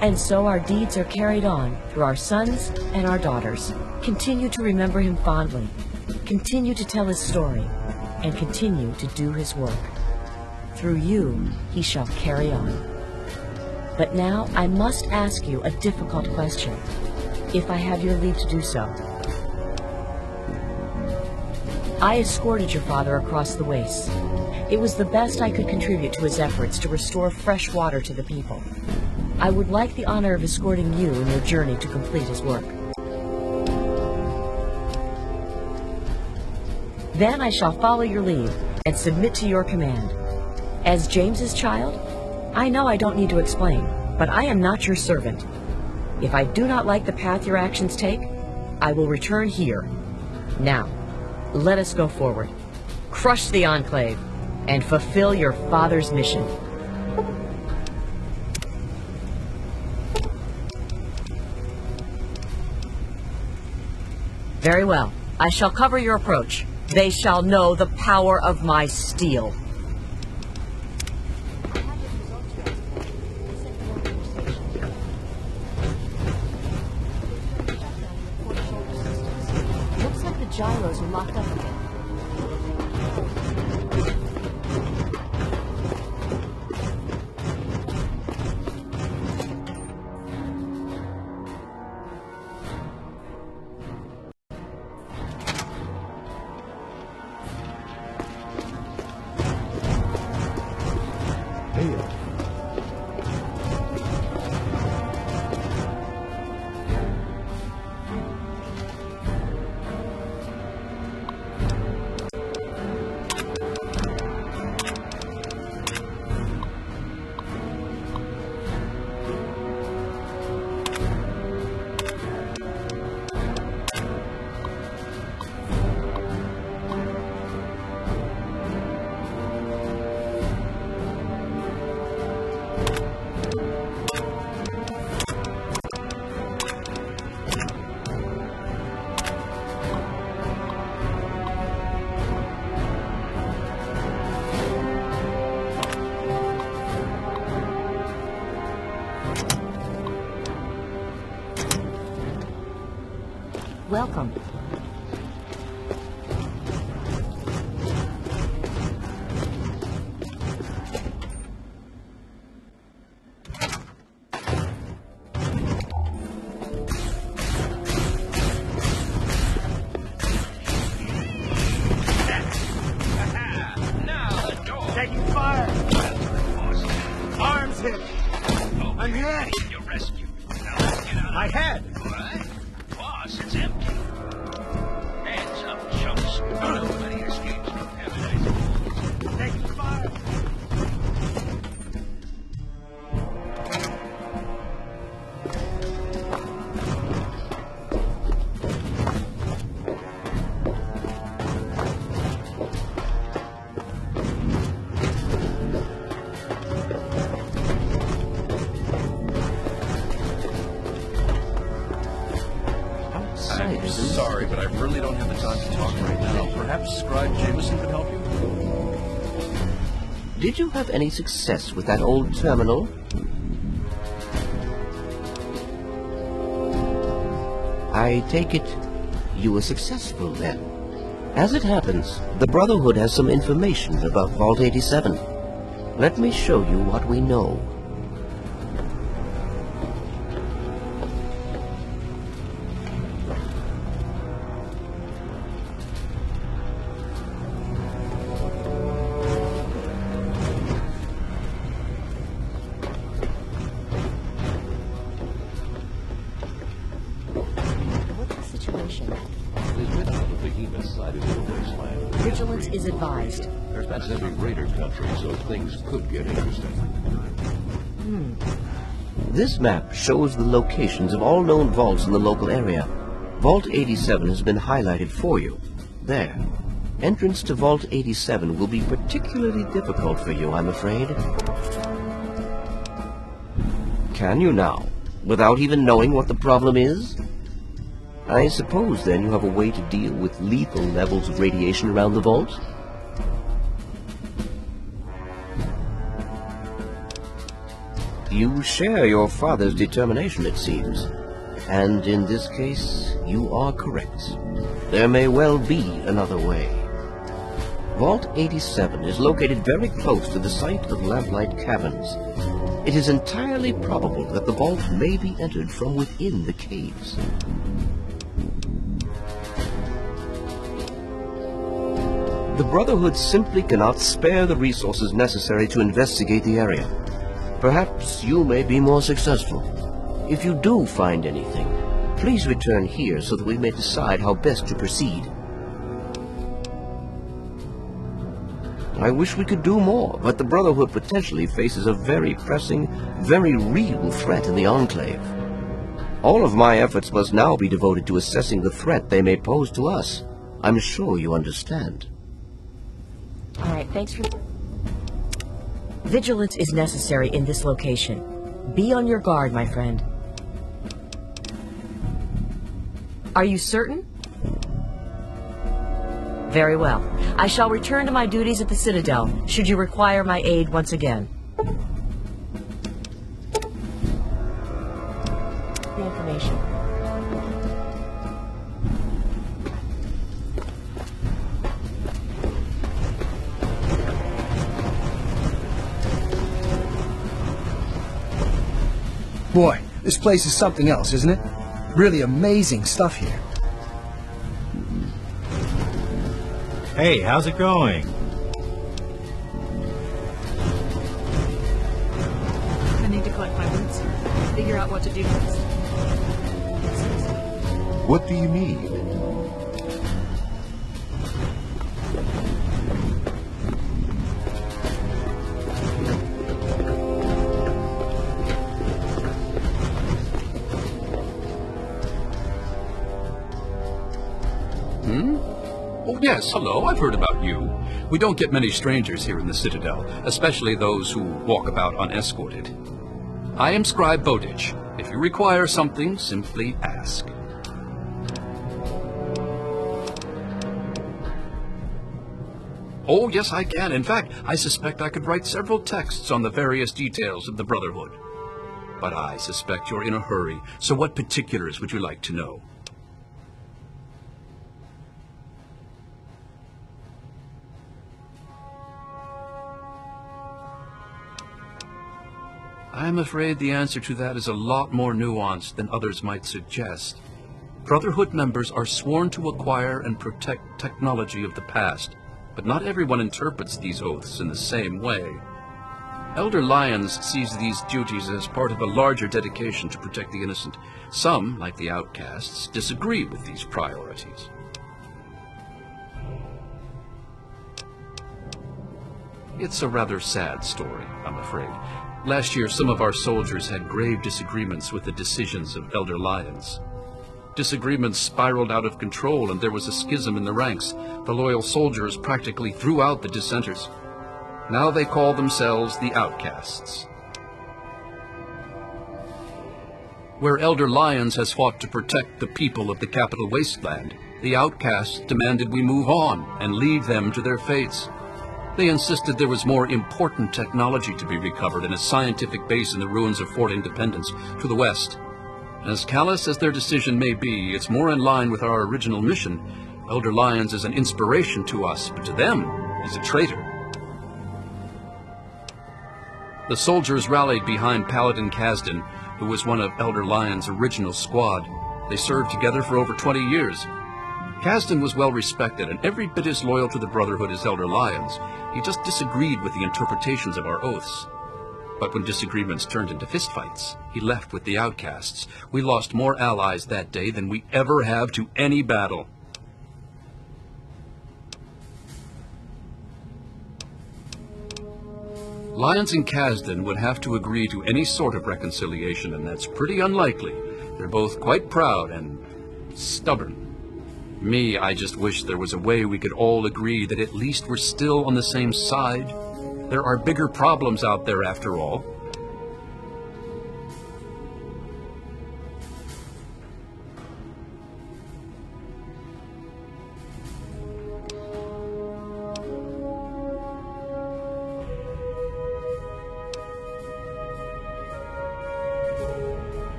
[SPEAKER 2] And so our deeds are carried on through our sons and our daughters. Continue to remember him fondly. Continue to tell his story. And continue to do his work. Through you, he shall carry on. But now I must ask you a difficult question, if I have your leave to do so. I escorted your father across the wastes. It was the best I could contribute to his efforts to restore fresh water to the people. I would like the honor of escorting you in your journey to complete his work. Then I shall follow your lead and submit to your command. As James's child, I know I don't need to explain, but I am not your servant. If I do not like the path your actions take, I will return here. Now, let us go forward. Crush the Enclave and fulfill your father's mission. Very well. I shall cover your approach. They shall know the power of my steel. Looks like the gyros are locked up again. welcome.
[SPEAKER 11] Taking fire! Arms hit! I'm hit! You're rescued. Now let's get out of
[SPEAKER 8] My head!
[SPEAKER 11] What? Boss, it's empty. Hands up, chumps. Nobody escapes from paradise. Taking fire!
[SPEAKER 3] I'm sorry, but I really don't have the time to talk right now. Perhaps Scribe Jameson could help you?
[SPEAKER 13] Did you have any success with that old terminal? I take it you were successful then. As it happens, the Brotherhood has some information about Vault 87. Let me show you what we know.
[SPEAKER 2] What's the situation?
[SPEAKER 1] There's been on the behemoth side of the wasteland.
[SPEAKER 2] Vigilance is advised.
[SPEAKER 1] That's every raider country, so things could get interesting.
[SPEAKER 13] This map shows the locations of all known vaults in the local area. Vault 87 has been highlighted for you. There. Entrance to Vault 87 will be particularly difficult for you, I'm afraid. Can you now, without even knowing what the problem is? I suppose, then, you have a way to deal with lethal levels of radiation around the vault? You share your father's determination, it seems. And in this case, you are correct. There may well be another way. Vault 87 is located very close to the site of Lamplight Caverns. It is entirely probable that the vault may be entered from within the caves. The Brotherhood simply cannot spare the resources necessary to investigate the area. Perhaps you may be more successful. If you do find anything, please return here so that we may decide how best to proceed. I wish we could do more, but the Brotherhood potentially faces a very pressing, very real threat in the Enclave. All of my efforts must now be devoted to assessing the threat they may pose to us. I'm sure you understand.
[SPEAKER 2] All right, thanks for... Vigilance is necessary in this location. Be on your guard, my friend. Are you certain? Very well. I shall return to my duties at the Citadel, should you require my aid once again. The information.
[SPEAKER 9] Boy, this place is something else, isn't it? Really amazing stuff here.
[SPEAKER 8] Hey, how's it going?
[SPEAKER 10] I need to collect my roots. Figure out what to do next.
[SPEAKER 5] What do you mean?
[SPEAKER 3] Oh, yes, hello, I've heard about you. We don't get many strangers here in the Citadel, especially those who walk about unescorted. I am Scribe Bowditch. If you require something, simply ask. Oh, yes, I can. In fact, I suspect I could write several texts on the various details of the Brotherhood. But I suspect you're in a hurry, so what particulars would you like to know? I'm afraid the answer to that is a lot more nuanced than others might suggest. Brotherhood members are sworn to acquire and protect technology of the past, but not everyone interprets these oaths in the same way. Elder Lyons sees these duties as part of a larger dedication to protect the innocent. Some, like the outcasts, disagree with these priorities. It's a rather sad story, I'm afraid. Last year, some of our soldiers had grave disagreements with the decisions of Elder Lyons. Disagreements spiraled out of control, and there was a schism in the ranks. The loyal soldiers practically threw out the dissenters. Now they call themselves the Outcasts. Where Elder Lyons has fought to protect the people of the Capital Wasteland, the Outcasts demanded we move on and leave them to their fates. They insisted there was more important technology to be recovered in a scientific base in the ruins of Fort Independence to the west. As callous as their decision may be, it's more in line with our original mission. Elder Lyons is an inspiration to us, but to them, he's a traitor. The soldiers rallied behind Paladin Kasdan, who was one of Elder Lyons' original squad. They served together for over 20 years. Kasdan was well respected and every bit as loyal to the Brotherhood as Elder Lyons. He just disagreed with the interpretations of our oaths. But when disagreements turned into fistfights, he left with the Outcasts. We lost more allies that day than we ever have to any battle. Lyons and Kasdan would have to agree to any sort of reconciliation, and that's pretty unlikely. They're both quite proud and stubborn. Me, I just wish there was a way we could all agree that at least we're still on the same side. There are bigger problems out there after all.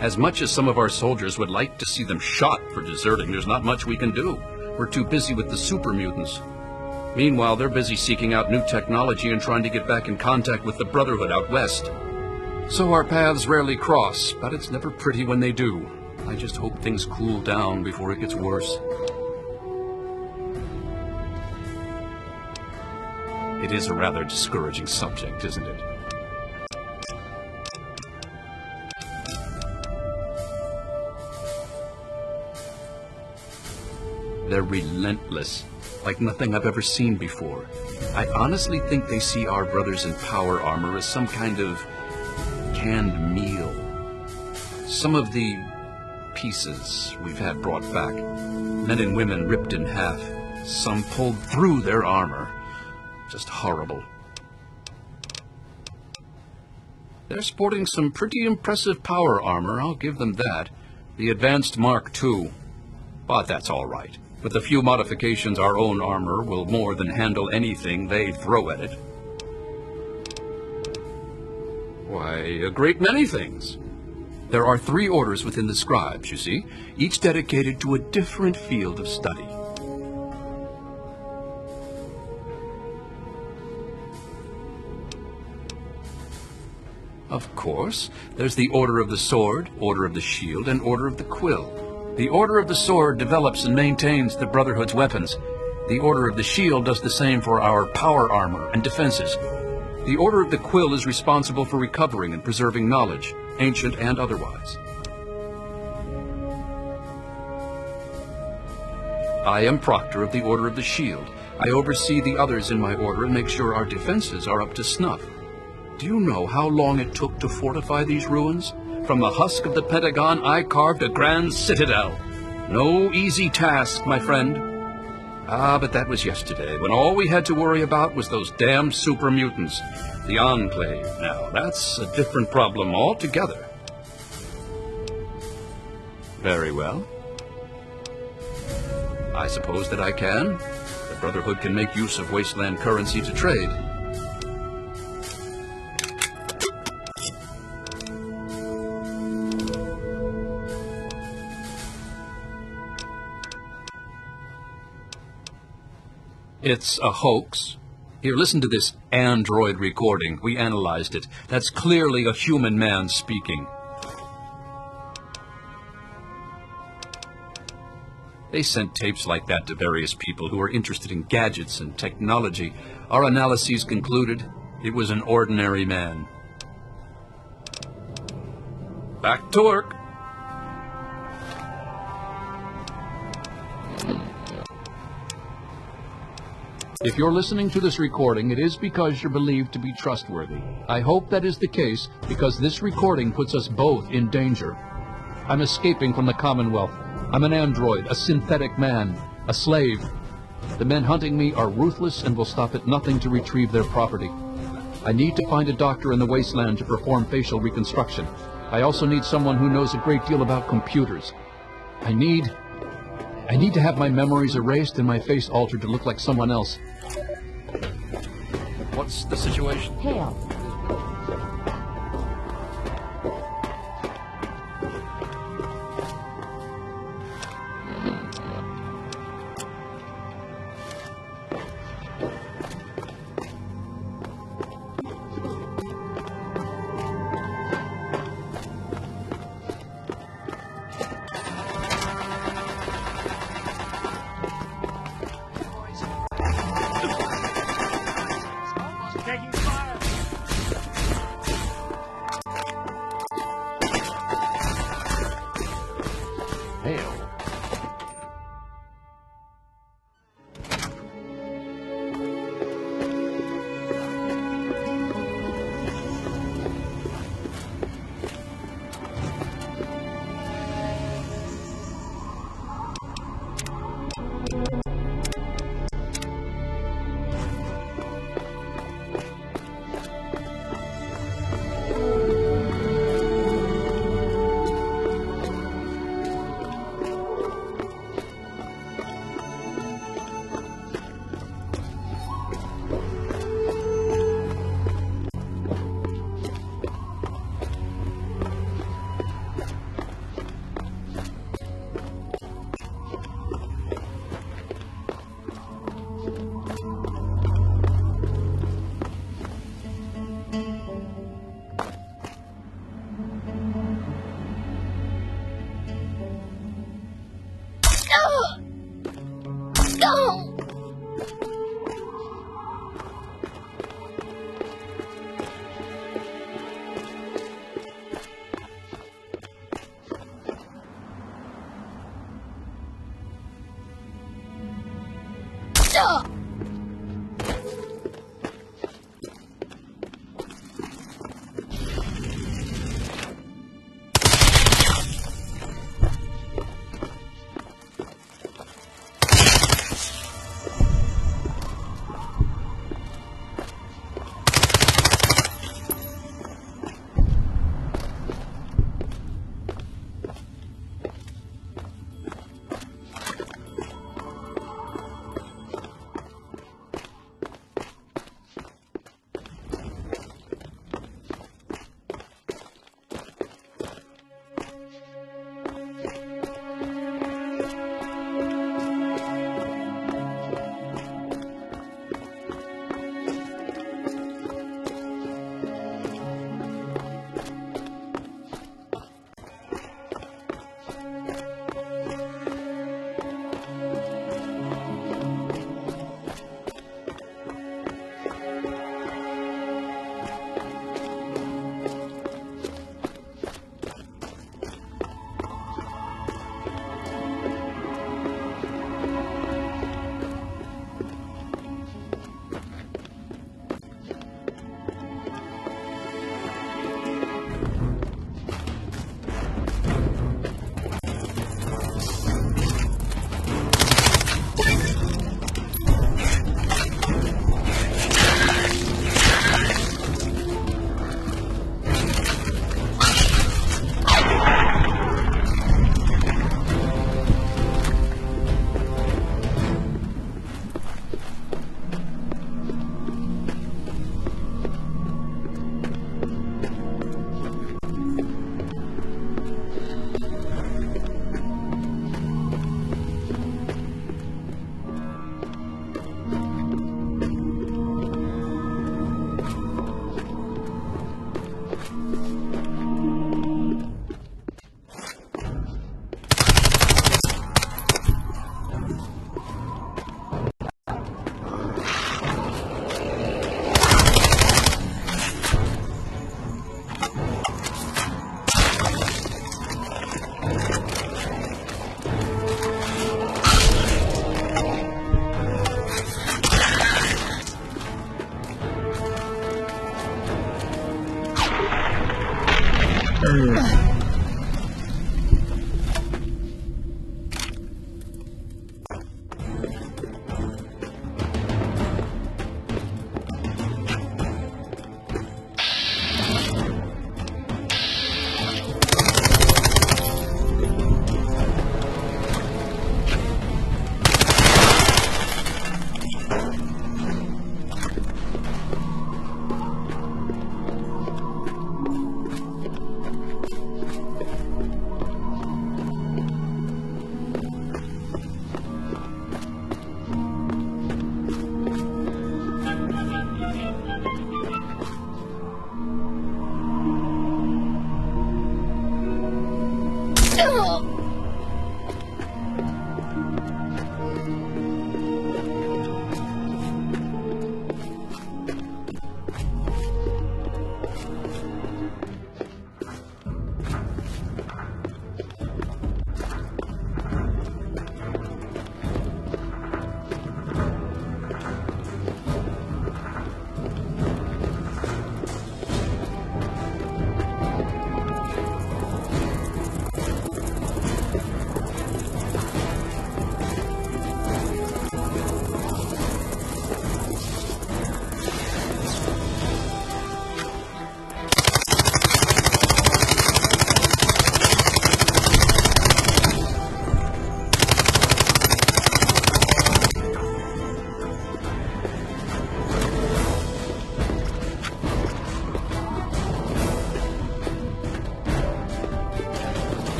[SPEAKER 3] As much as some of our soldiers would like to see them shot for deserting, there's not much we can do. We're too busy with the super mutants. Meanwhile, they're busy seeking out new technology and trying to get back in contact with the Brotherhood out west. So our paths rarely cross, but it's never pretty when they do. I just hope things cool down before it gets worse. It is a rather discouraging subject, isn't it? They're relentless, like nothing I've ever seen before. I honestly think they see our brothers in power armor as some kind of canned meal. Some of the pieces we've had brought back, men and women ripped in half, some pulled through their armor. Just horrible. They're sporting some pretty impressive power armor, I'll give them that. The Advanced Mark II. But that's all right. With a few modifications, our own armor will more than handle anything they throw at it. Why, a great many things. There are 3 orders within the scribes, you see, each dedicated to a different field of study. Of course, there's the Order of the Sword, Order of the Shield, and Order of the Quill. The Order of the Sword develops and maintains the Brotherhood's weapons. The Order of the Shield does the same for our power armor and defenses. The Order of the Quill is responsible for recovering and preserving knowledge, ancient and otherwise. I am Proctor of the Order of the Shield. I oversee the others in my order and make sure our defenses are up to snuff. Do you know how long it took to fortify these ruins? From the husk of the Pentagon, I carved a grand citadel. No easy task, my friend. Ah, but that was yesterday, when all we had to worry about was those damned super mutants. The Enclave, now, that's a different problem altogether. Very well. I suppose that I can. The Brotherhood can make use of wasteland currency to trade. It's a hoax. Here, listen to this android recording. We analyzed it. That's clearly a human man speaking. They sent tapes like that to various people who were interested in gadgets and technology. Our analyses concluded it was an ordinary man. Back to work. If you're listening to this recording, it is because you're believed to be trustworthy. I hope that is the case, because this recording puts us both in danger. I'm escaping from the Commonwealth. I'm an android, a synthetic man, a slave. The men hunting me are ruthless and will stop at nothing to retrieve their property. I need to find a doctor in the wasteland to perform facial reconstruction. I also need someone who knows a great deal about computers. I need to have my memories erased and my face altered to look like someone else. What's the situation?
[SPEAKER 6] Hale.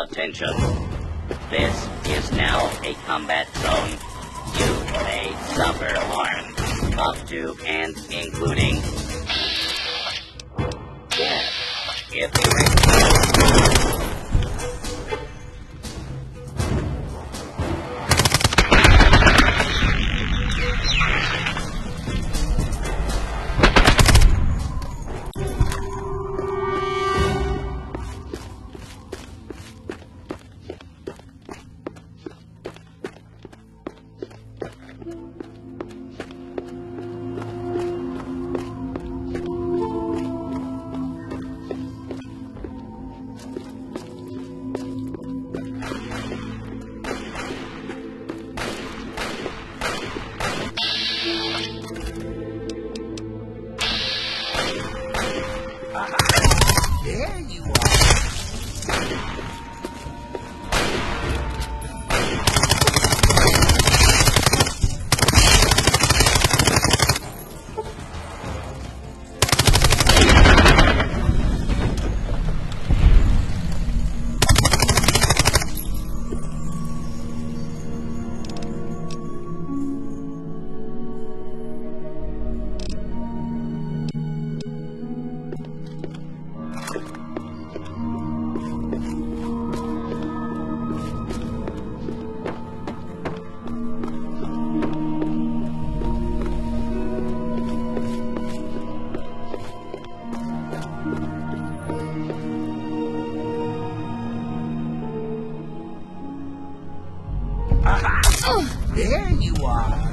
[SPEAKER 15] Attention. This is now a combat zone. You may suffer harm, up to and including death, if you
[SPEAKER 16] There you are.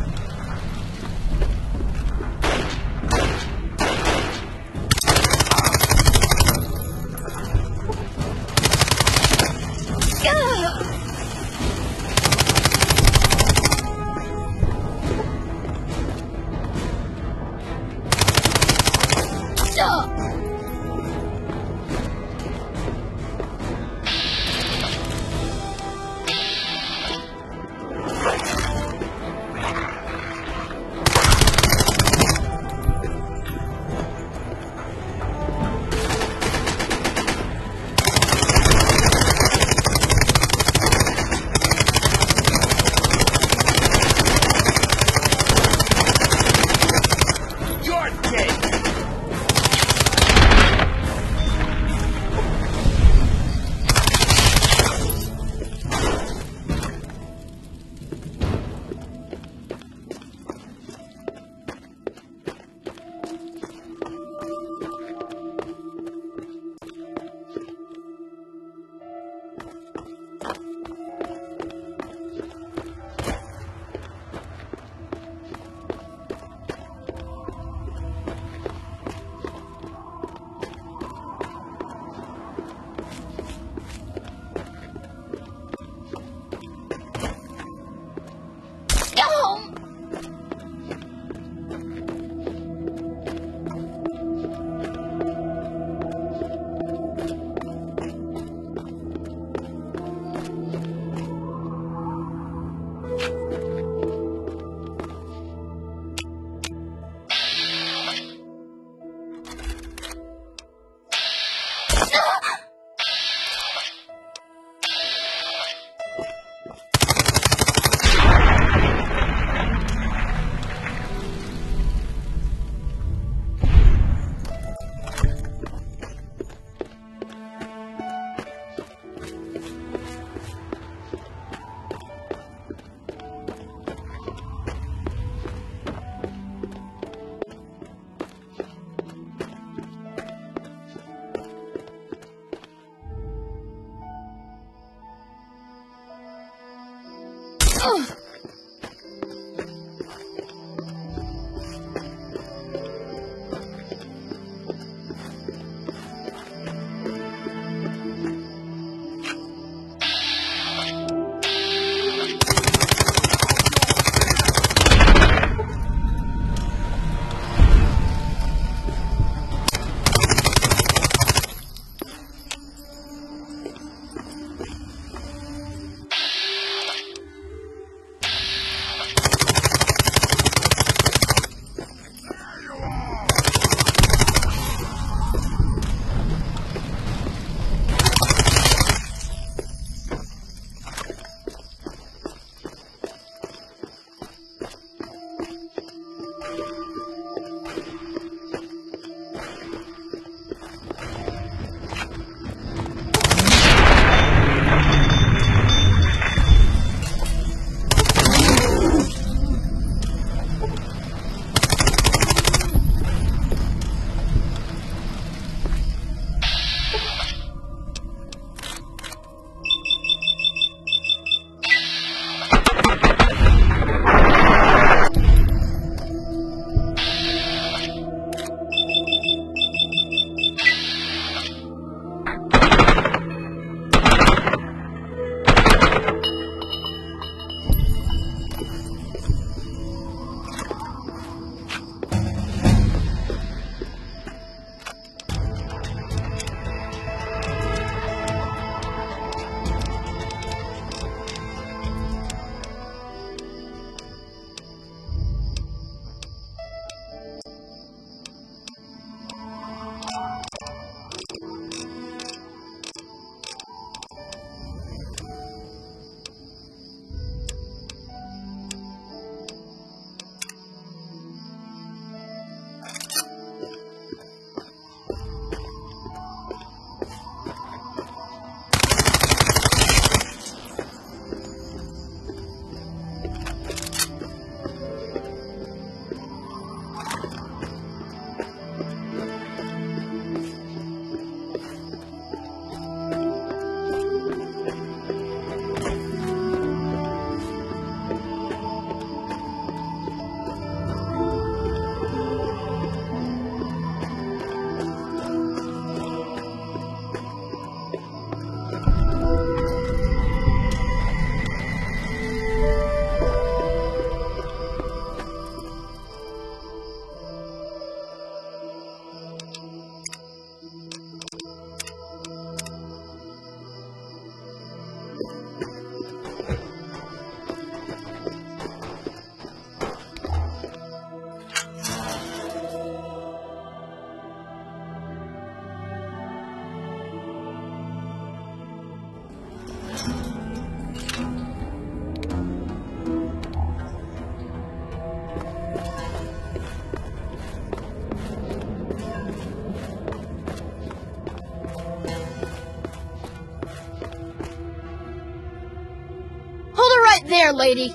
[SPEAKER 16] there, lady.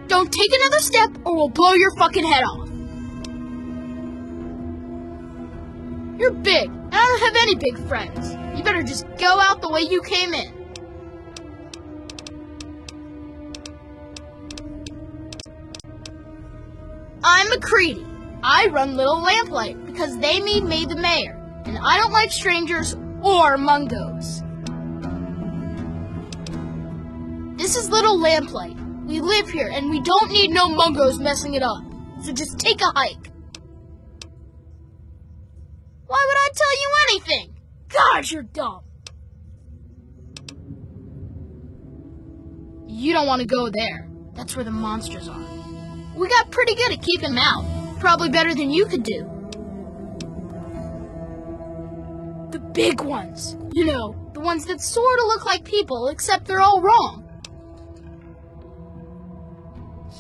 [SPEAKER 16] Don't take another step or we'll blow your fucking head off. You're big, and I don't have any big friends. You better just go out the way you came in. I'm McCready. I run Little Lamplight because they made me the mayor, and I don't like strangers or Mungos. This is Little Lamplight. We live here, and we don't need no Mungos messing it up. So just take a hike. Why would I tell you anything? God, you're dumb. You don't want to go there. That's where the monsters are. We got pretty good at keeping them out. Probably better than you could do. The big ones. You know, the ones that sort of look like people, except they're all wrong.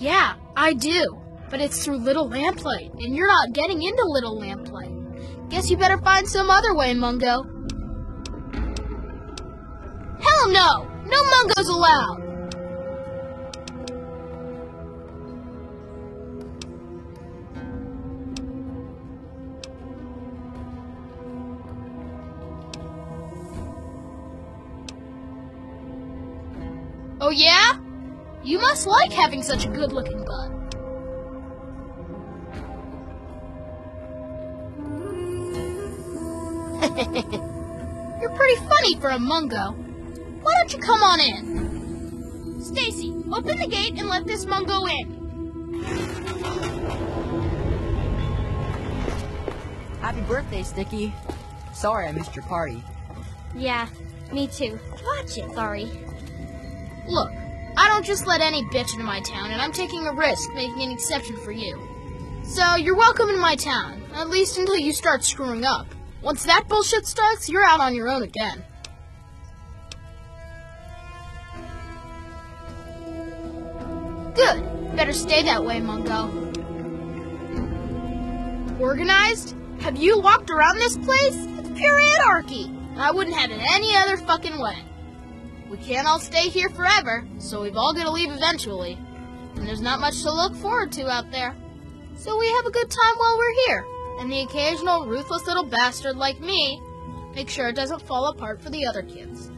[SPEAKER 16] Yeah, I do. But it's through Little Lamplight, and you're not getting into Little Lamplight. Guess you better find some other way, Mungo. Hell no! No Mungos allowed! Oh yeah? You must like having such a good-looking butt. You're pretty funny for a Mungo. Why don't you come on in? Stacy, open the gate and let this Mungo in.
[SPEAKER 17] Happy birthday, Sticky. Sorry I missed your party.
[SPEAKER 16] Yeah, me too. Watch it. Sorry. Look, I don't just let any bitch into my town, and I'm taking a risk making an exception for you. So you're welcome in my town, at least until you start screwing up. Once that bullshit starts, you're out on your own again. Good. Better stay that way, Mungo. Organized? Have you walked around this place? It's pure anarchy. I wouldn't have it any other fucking way. We can't all stay here forever, so we've all got to leave eventually. And there's not much to look forward to out there. So we have a good time while we're here. And the occasional ruthless little bastard like me, make sure it doesn't fall apart for the other kids.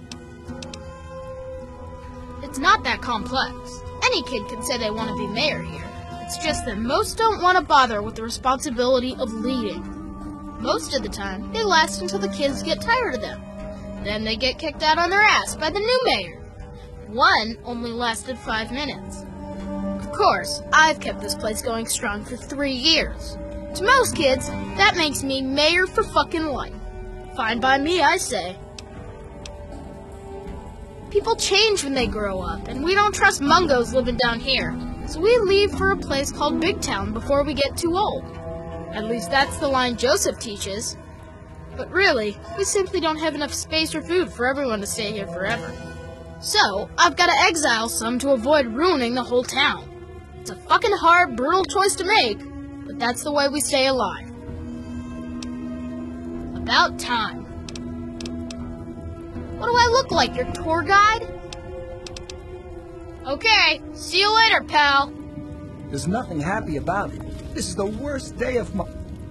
[SPEAKER 16] It's not that complex. Any kid can say they want to be mayor here. It's just that most don't want to bother with the responsibility of leading. Most of the time, they last until the kids get tired of them. Then they get kicked out on their ass by the new mayor. One only lasted 5 minutes. Of course, I've kept this place going strong for 3 years. To most kids, that makes me mayor for fucking life. Fine by me, I say. People change when they grow up, and we don't trust Mungos living down here. So we leave for a place called Big Town before we get too old. At least that's the line Joseph teaches. But really, we simply don't have enough space or food for everyone to stay here forever. So, I've got to exile some to avoid ruining the whole town. It's a fucking hard, brutal choice to make, but that's the way we stay alive. About time. What do I look like, your tour guide? Okay, see you later, pal.
[SPEAKER 9] There's nothing happy about it. This is the worst day of my...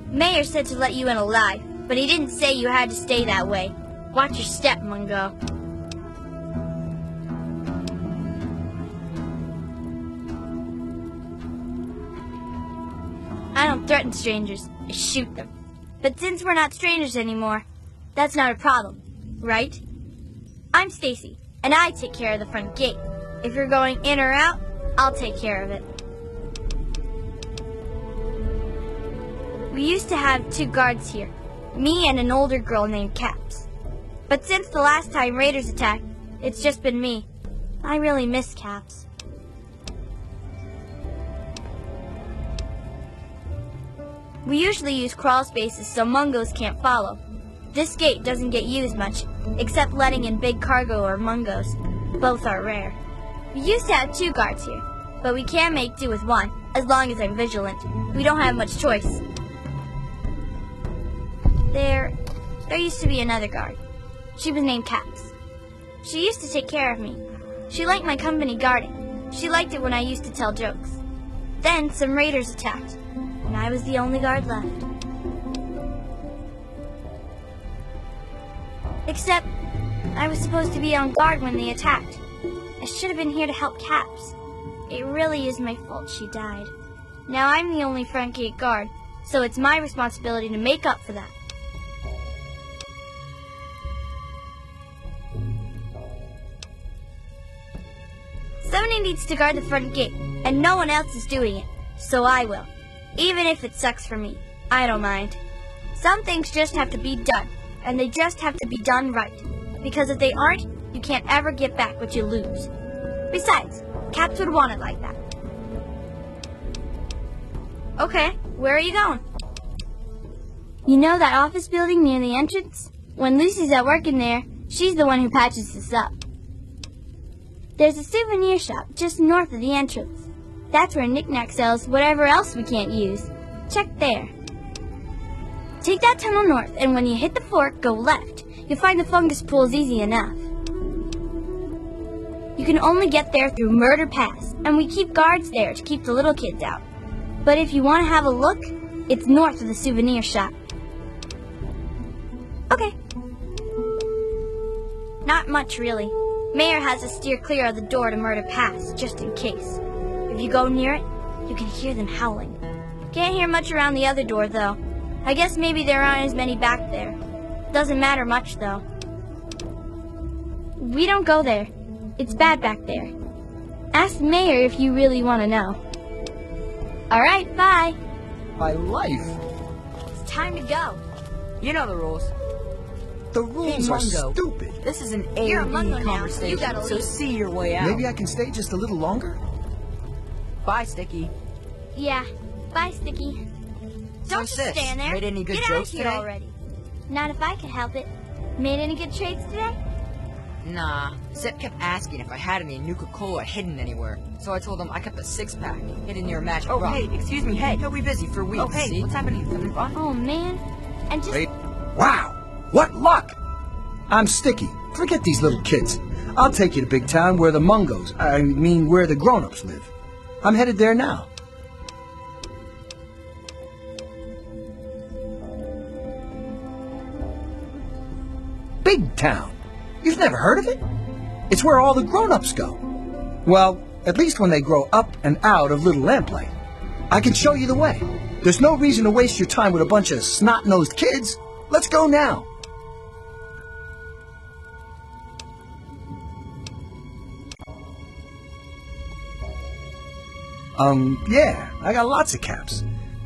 [SPEAKER 18] Mayor said to let you in alive, but he didn't say you had to stay that way. Watch your step, Mungo. I don't threaten strangers, I shoot them. But since we're not strangers anymore, that's not a problem, right? I'm Stacy, and I take care of the front gate. If you're going in or out, I'll take care of it. We used to have 2 guards here, me and an older girl named Caps. But since the last time raiders attacked, it's just been me. I really miss Caps. We usually use crawl spaces so Mungos can't follow. This gate doesn't get used much, except letting in big cargo or Mungos. Both are rare. We used to have 2 guards here, but we can make do with 1, as long as I'm vigilant. We don't have much choice. There used to be another guard. She was named Caps. She used to take care of me. She liked my company guarding, She liked it when I used to tell jokes. Then some raiders attacked, and I was the only guard left. Except, I was supposed to be on guard when they attacked. I should have been here to help Caps. It really is my fault she died. Now I'm the only front gate guard, so it's my responsibility to make up for that. Somebody needs to guard the front gate, and no one else is doing it, so I will. Even if it sucks for me, I don't mind. Some things just have to be done, and they just have to be done right. Because if they aren't, you can't ever get back what you lose. Besides, Caps would want it like that. Okay, where are you going? You know that office building near the entrance? When Lucy's at work in there, she's the one who patches this up. There's a souvenir shop just north of the entrance. That's where Knick-Knack sells whatever else we can't use. Check there. Take that tunnel north, and when you hit the fork, go left. You'll find the fungus pools easy enough. You can only get there through Murder Pass, and we keep guards there to keep the little kids out. But if you want to have a look, it's north of the souvenir shop. Okay. Not much, really. Mayor has us steer clear of the door to Murder Pass, just in case. If you go near it, you can hear them howling. Can't hear much around the other door, though. I guess maybe there aren't as many back there. Doesn't matter much, though. We don't go there. It's bad back there. Ask the mayor if you really want to know. Alright, bye.
[SPEAKER 9] My life.
[SPEAKER 18] It's time to go.
[SPEAKER 17] You know the rules.
[SPEAKER 9] The rules are stupid.
[SPEAKER 17] This is an
[SPEAKER 18] You're a Mungo
[SPEAKER 17] A/B
[SPEAKER 18] now.
[SPEAKER 17] conversation,
[SPEAKER 18] You gotta
[SPEAKER 17] so
[SPEAKER 18] leave.
[SPEAKER 17] see your way out.
[SPEAKER 9] Maybe I can stay just a little longer?
[SPEAKER 17] Bye, Sticky.
[SPEAKER 18] Yeah, bye, Sticky.
[SPEAKER 17] So,
[SPEAKER 18] Don't just
[SPEAKER 17] sis,
[SPEAKER 18] stand there.
[SPEAKER 17] made any good
[SPEAKER 18] Get out of
[SPEAKER 17] jokes
[SPEAKER 18] here
[SPEAKER 17] today?
[SPEAKER 18] already. Not if I could help it. Made any good trades today?
[SPEAKER 17] Nah. Sep kept asking if I had any Nuka-Cola hidden anywhere. So I told him I kept a 6-pack hidden near a magic rock.
[SPEAKER 19] hey, excuse me, hey.
[SPEAKER 17] He'll be busy for weeks,
[SPEAKER 19] Oh, hey,
[SPEAKER 17] see?
[SPEAKER 19] what's happening? Something fun?
[SPEAKER 18] Oh, man. And just...
[SPEAKER 9] Wait. Wow! What luck! I'm Sticky. Forget these little kids. I'll take you to Big Town where the Mungos, where the grown-ups live. I'm headed there now. Big Town? You've never heard of it? It's where all the grown-ups go. Well, at least when they grow up and out of Little Lamplight. I can show you the way. There's no reason to waste your time with a bunch of snot-nosed kids. Let's go now. Yeah, I got lots of caps.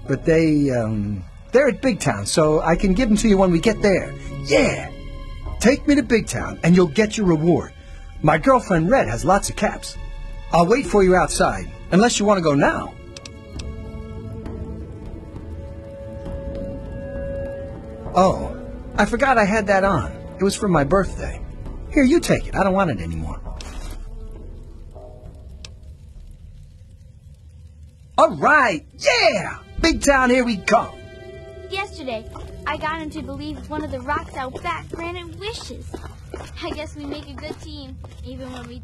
[SPEAKER 9] But they're at Big Town, so I can give them to you when we get there. Yeah! Take me to Big Town, and you'll get your reward. My girlfriend Red has lots of caps. I'll wait for you outside, unless you want to go now. Oh, I forgot I had that on. It was for my birthday. Here, you take it. I don't want it anymore. All right, yeah! Big Town, here we come.
[SPEAKER 18] Yesterday, I got him to believe one of the rocks out back granted wishes. I guess we make a good team, even when we...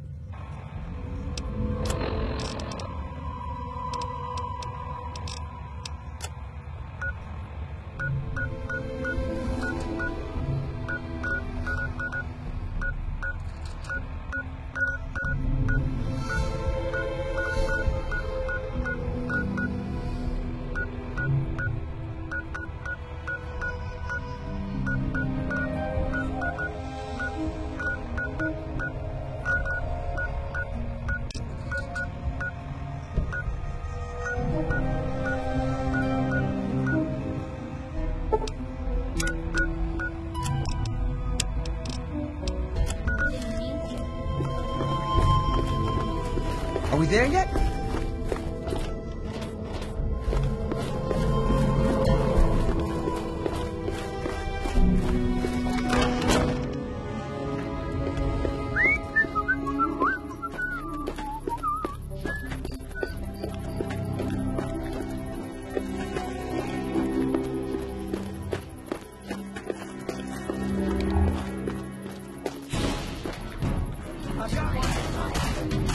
[SPEAKER 9] Are we there yet?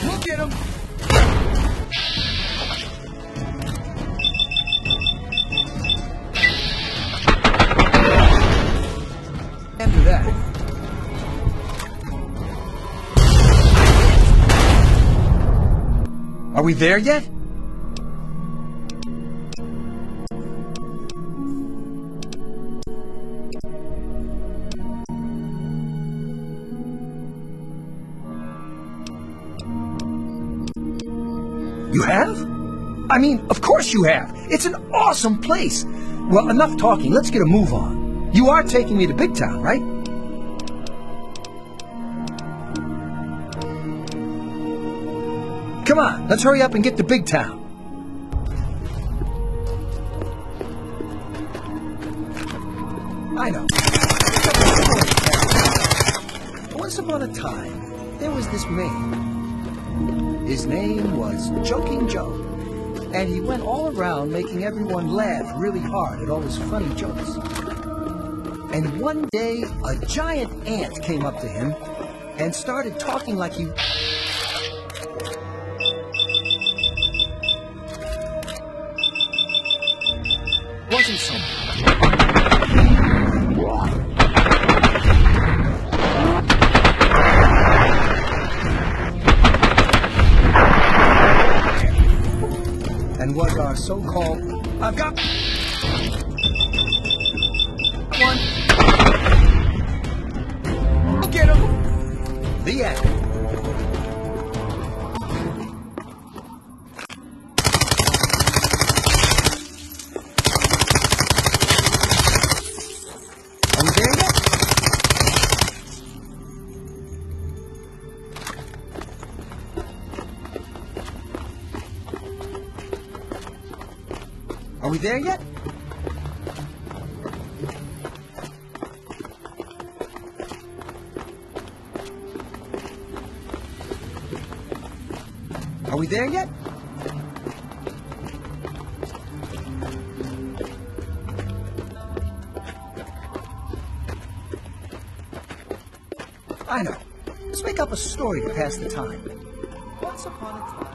[SPEAKER 9] Look at him! Are we there yet? You have? I mean, of course you have. It's an awesome place. Well, enough talking. Let's get a move on. You are taking me to Big Town, right? Come on, let's hurry up and get to Big Town. I know. Once upon a time, there was this man. His name was Joking Joe. And he went all around making everyone laugh really hard at all his funny jokes. And one day, a giant ant came up to him and started talking like he... wasn't something. And was our so-called... I've got... one. Get him! The end. Are we there yet? Are we there yet? Are we there yet? I know. Let's make up a story to pass the time. Once upon a time...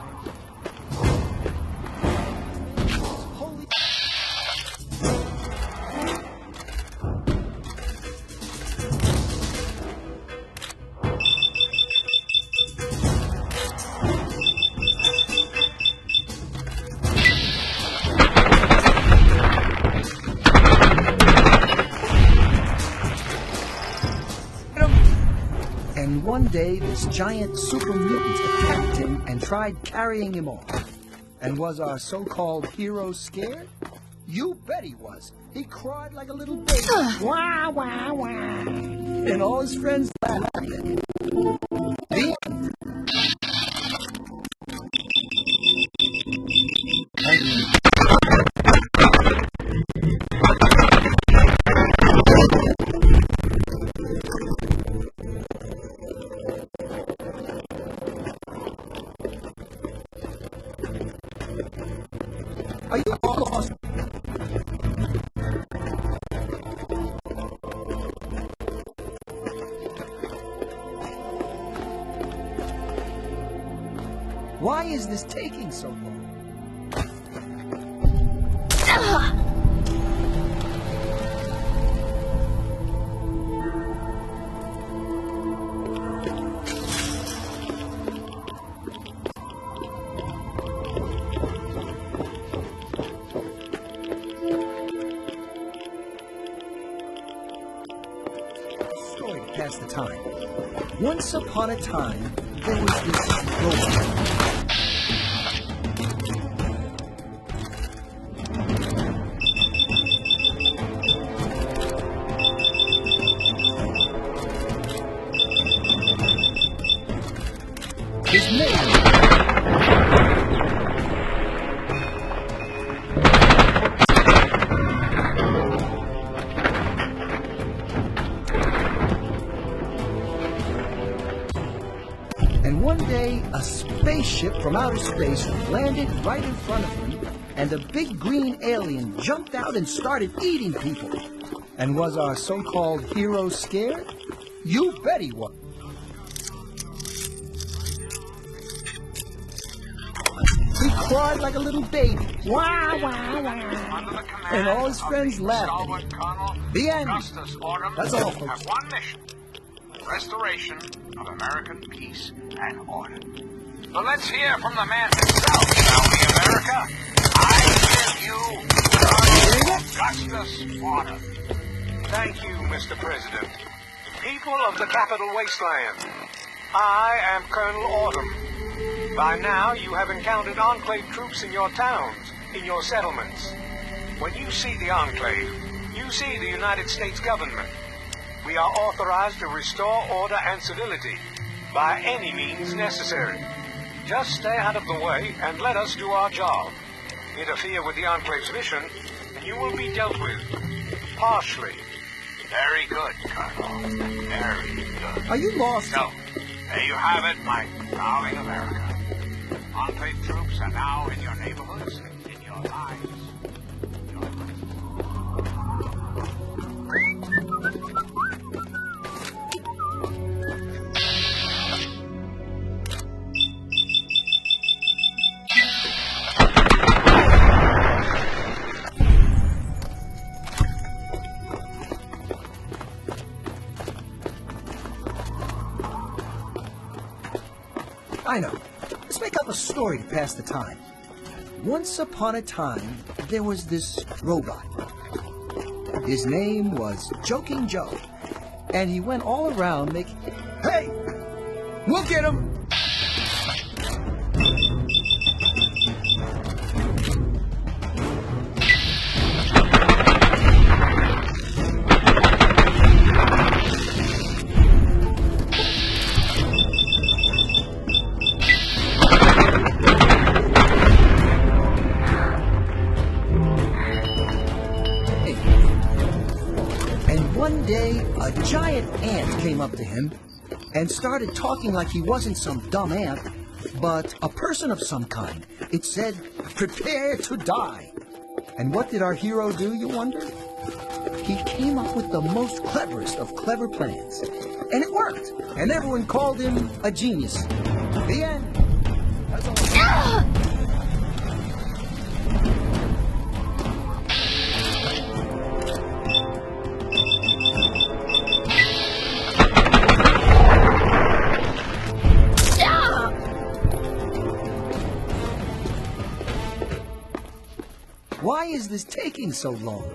[SPEAKER 9] And one day, this giant super mutant attacked him and tried carrying him off. And was our so-called hero scared? You bet he was. He cried like a little baby. Wah, wah, wah. And all his friends laughed at him. Are you all lost? Why is this taking so long? Story to pass the time. Once upon a time, there was this robot. His name. And one day, a spaceship from outer space landed right in front of him, and a big green alien jumped out and started eating people. And was our so-called hero scared? You bet he was. He cried like a little baby. Wah, wah, wah. And all his friends laughed at him. The end. That's all, folks.
[SPEAKER 19] Have one mission. Restoration of American peace and order.
[SPEAKER 11] But let's hear from the man himself, shall we, America? I give you Augustus Autumn.
[SPEAKER 7] Thank you, Mr. President. People of the Capital Wasteland, I am Colonel Autumn. By now, you have encountered Enclave troops in your towns, in your settlements. When you see the Enclave, you see the United States government. We are authorized to restore order and civility by any means necessary. Just stay out of the way and let us do our job. Interfere with the Enclave's mission, and you will be dealt with harshly.
[SPEAKER 11] Very good, Colonel. Very good.
[SPEAKER 9] Are you lost?
[SPEAKER 11] So, there you have it, my darling America. Enclave troops are now in your neighborhoods, in your lives.
[SPEAKER 9] I know. Let's make up a story to pass the time. Once upon a time, there was this robot. His name was Joking Joe, and he went all around making... Hey! We'll get him! One day, a giant ant came up to him and started talking like he wasn't some dumb ant, but a person of some kind. It said, "Prepare to die." And what did our hero do, you wonder? He came up with the most cleverest of clever plans. And it worked. And everyone called him a genius. The end. That's all. Why is this taking so long?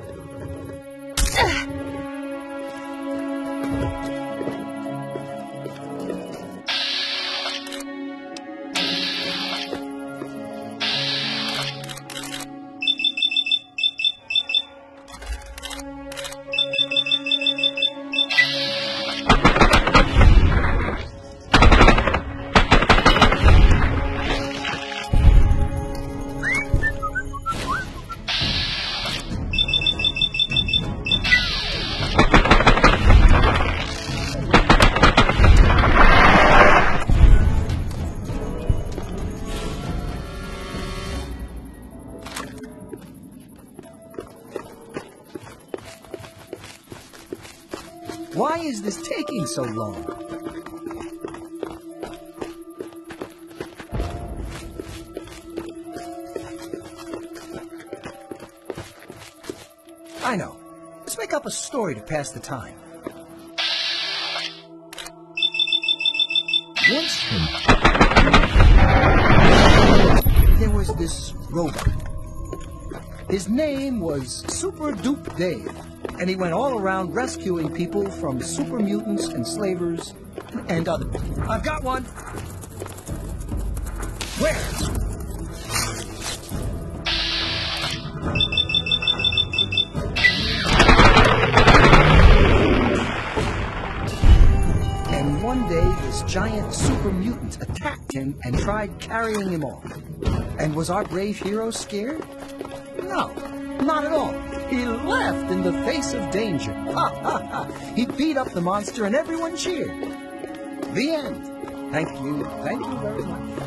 [SPEAKER 9] Why is this taking so long? I know. Let's make up a story to pass the time. Once there was this robot. His name was Super Dupe Dave. And he went all around rescuing people from super mutants and slavers and other... I've got one! Where? And one day, this giant super mutant attacked him and tried carrying him off. And was our brave hero scared? No, not at all. He laughed in the face of danger. Ha, ha, ha. He beat up the monster and everyone cheered. The end. Thank you very much.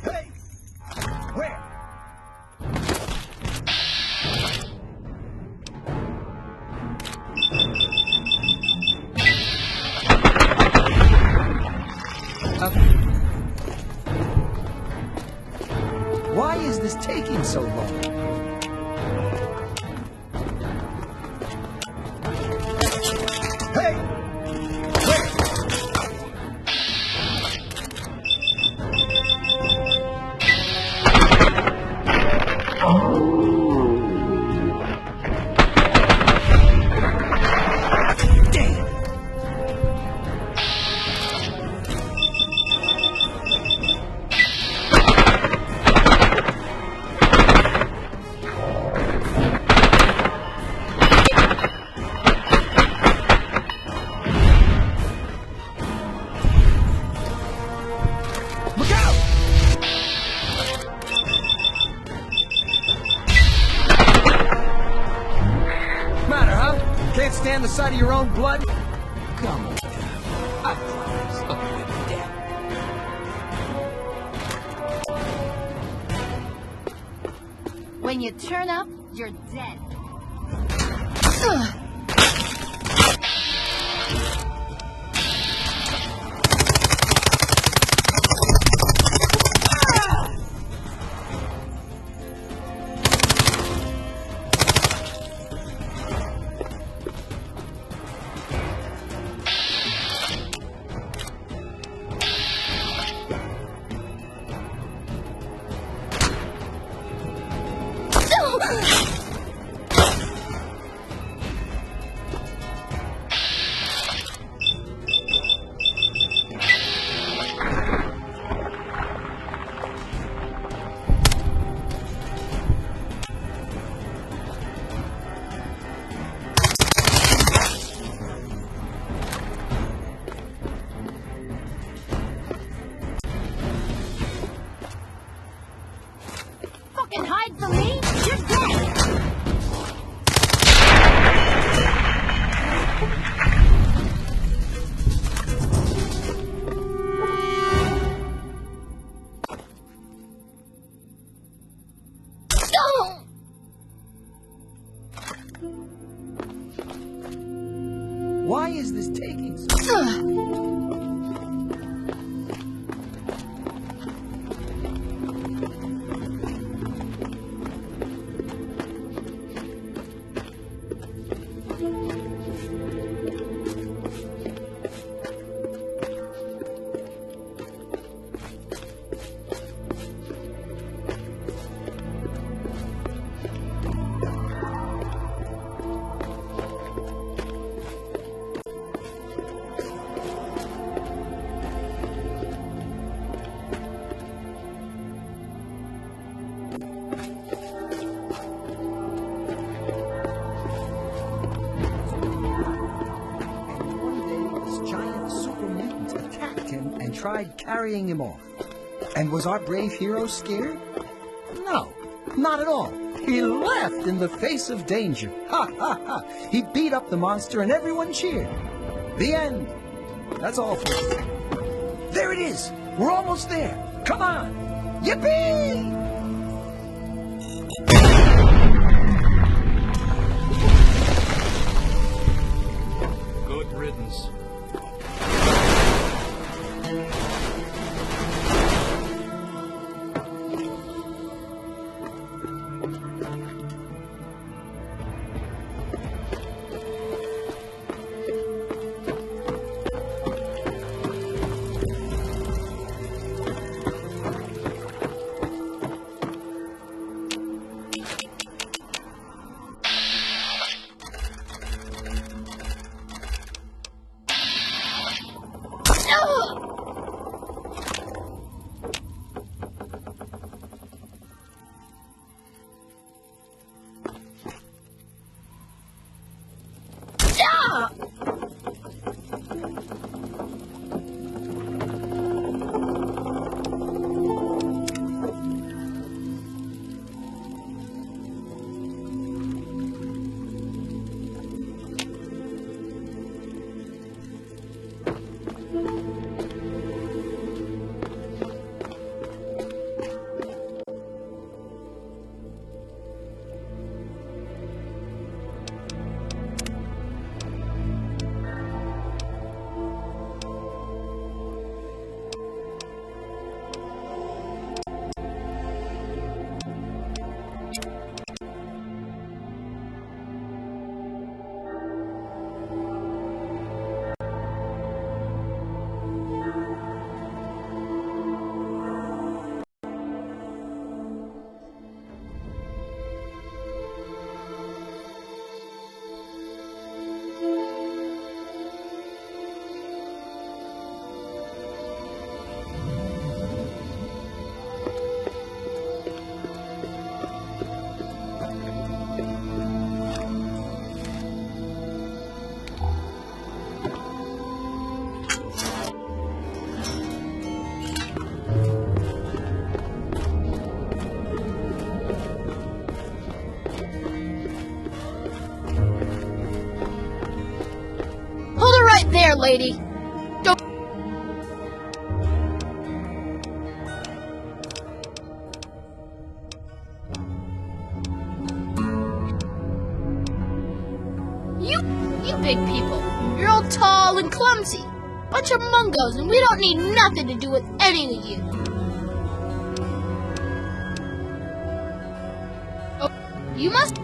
[SPEAKER 9] Hey! Where? Why is this taking so long? blood? Come on. I promise. I'll be dead.
[SPEAKER 6] When you turn up, you're dead.
[SPEAKER 18] Fucking hide from me! You're dead!
[SPEAKER 9] Why is this taking so tried carrying him off. And was our brave hero scared? No, not at all. He laughed in the face of danger. Ha, ha, ha. He beat up the monster and everyone cheered. The end. That's all, folks. There it is. We're almost there. Come on. Yippee!
[SPEAKER 3] Good riddance.
[SPEAKER 16] there, lady. Don't... You big people, you're all tall and clumsy. Bunch of Mungos, and we don't need nothing to do with any of you. Oh, you must...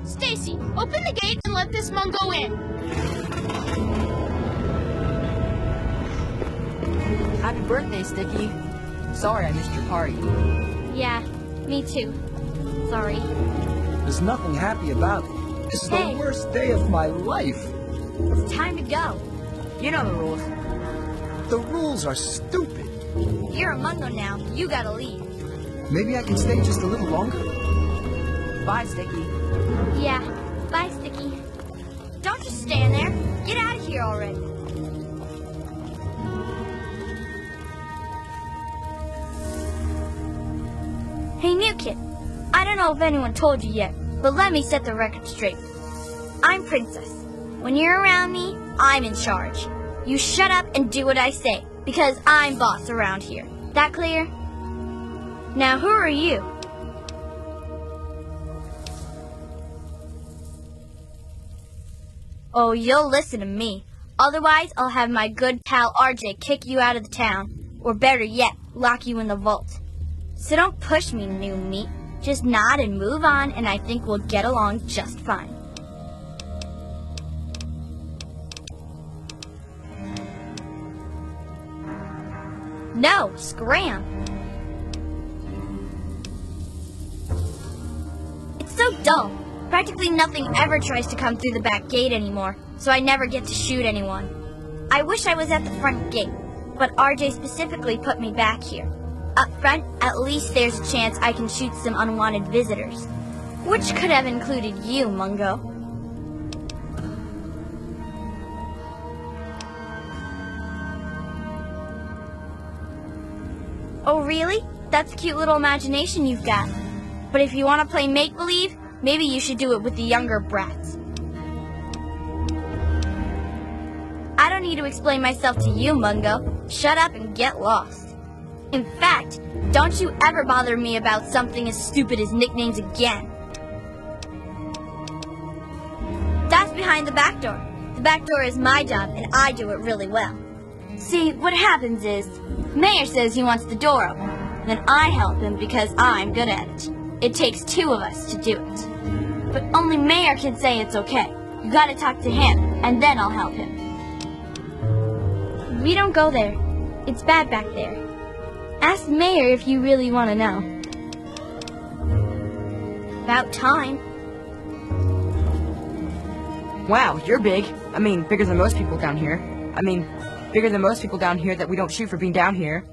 [SPEAKER 16] Stacy, open the gate and let this Mungo in.
[SPEAKER 17] Happy birthday, Sticky. Sorry I missed your party.
[SPEAKER 18] Yeah, me too. Sorry.
[SPEAKER 9] There's nothing happy about it. This is the worst day of my life.
[SPEAKER 18] It's time to go.
[SPEAKER 17] You know the rules.
[SPEAKER 9] The rules are stupid.
[SPEAKER 18] You're a Mungo now. You gotta leave.
[SPEAKER 9] Maybe I can stay just a little longer.
[SPEAKER 17] Bye, Sticky.
[SPEAKER 18] Yeah. Bye, Sticky. Don't just stand there. Get out of here already. Hey, new kid. I don't know if anyone told you yet, but let me set the record straight. I'm Princess. When you're around me, I'm in charge. You shut up and do what I say, because I'm boss around here. That clear? Now, who are you? Oh, you'll listen to me. Otherwise, I'll have my good pal RJ kick you out of the town. Or better yet, lock you in the vault. So don't push me, new meat. Just nod and move on, and I think we'll get along just fine. No, scram! It's so dull. Practically nothing ever tries to come through the back gate anymore, so I never get to shoot anyone. I wish I was at the front gate, but RJ specifically put me back here. Up front, at least there's a chance I can shoot some unwanted visitors. Which could have included you, Mungo. Oh, really? That's a cute little imagination you've got. But if you want to play make-believe, maybe you should do it with the younger brats. I don't need to explain myself to you, Mungo. Shut up and get lost. In fact, don't you ever bother me about something as stupid as nicknames again. That's behind the back door. The back door is my job, and I do it really well. See, what happens is, Mayor says he wants the door open. Then I help him because I'm good at it. It takes two of us to do it. But only Mayor can say it's okay. You gotta talk to him, and then I'll help him. We don't go there. It's bad back there. Ask the Mayor if you really want to know. About time.
[SPEAKER 17] Wow, you're big. I mean, bigger than most people down here. I mean, bigger than most people down here that we don't shoot for being down here.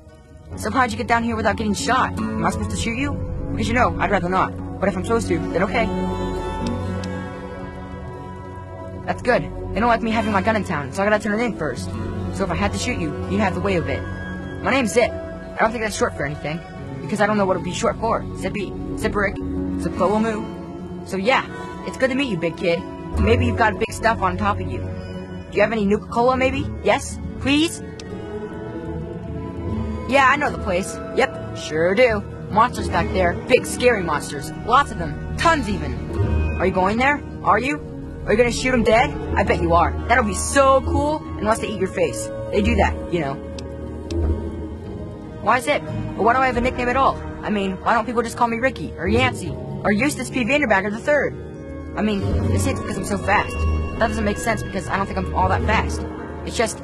[SPEAKER 17] So how'd you get down here without getting shot? Am I supposed to shoot you? Because you know, I'd rather not. But if I'm supposed to, then okay. That's good. They don't like me having my gun in town, so I gotta turn it in first. So if I had to shoot you, you'd have the way of it. My name's Zip. I don't think that's short for anything, because I don't know what it'd be short for. Zippy, Zipperick, Ziploamoo. So yeah, it's good to meet you, big kid. Maybe you've got big stuff on top of you. Do you have any Nuka-Cola, maybe? Yes? Please? Yeah, I know the place. Yep, sure do. Monsters back there. Big, scary monsters. Lots of them. Tons, even. Are you going there? Are you? Are you gonna shoot them dead? I bet you are. That'll be so cool, unless they eat your face. They do that, you know. Why Zip? But why do I have a nickname at all? I mean, why don't people just call me Ricky, or Yancey, or Eustace P. Vanderbagger III? I mean, they say it's because I'm so fast. That doesn't make sense because I don't think I'm all that fast. It's just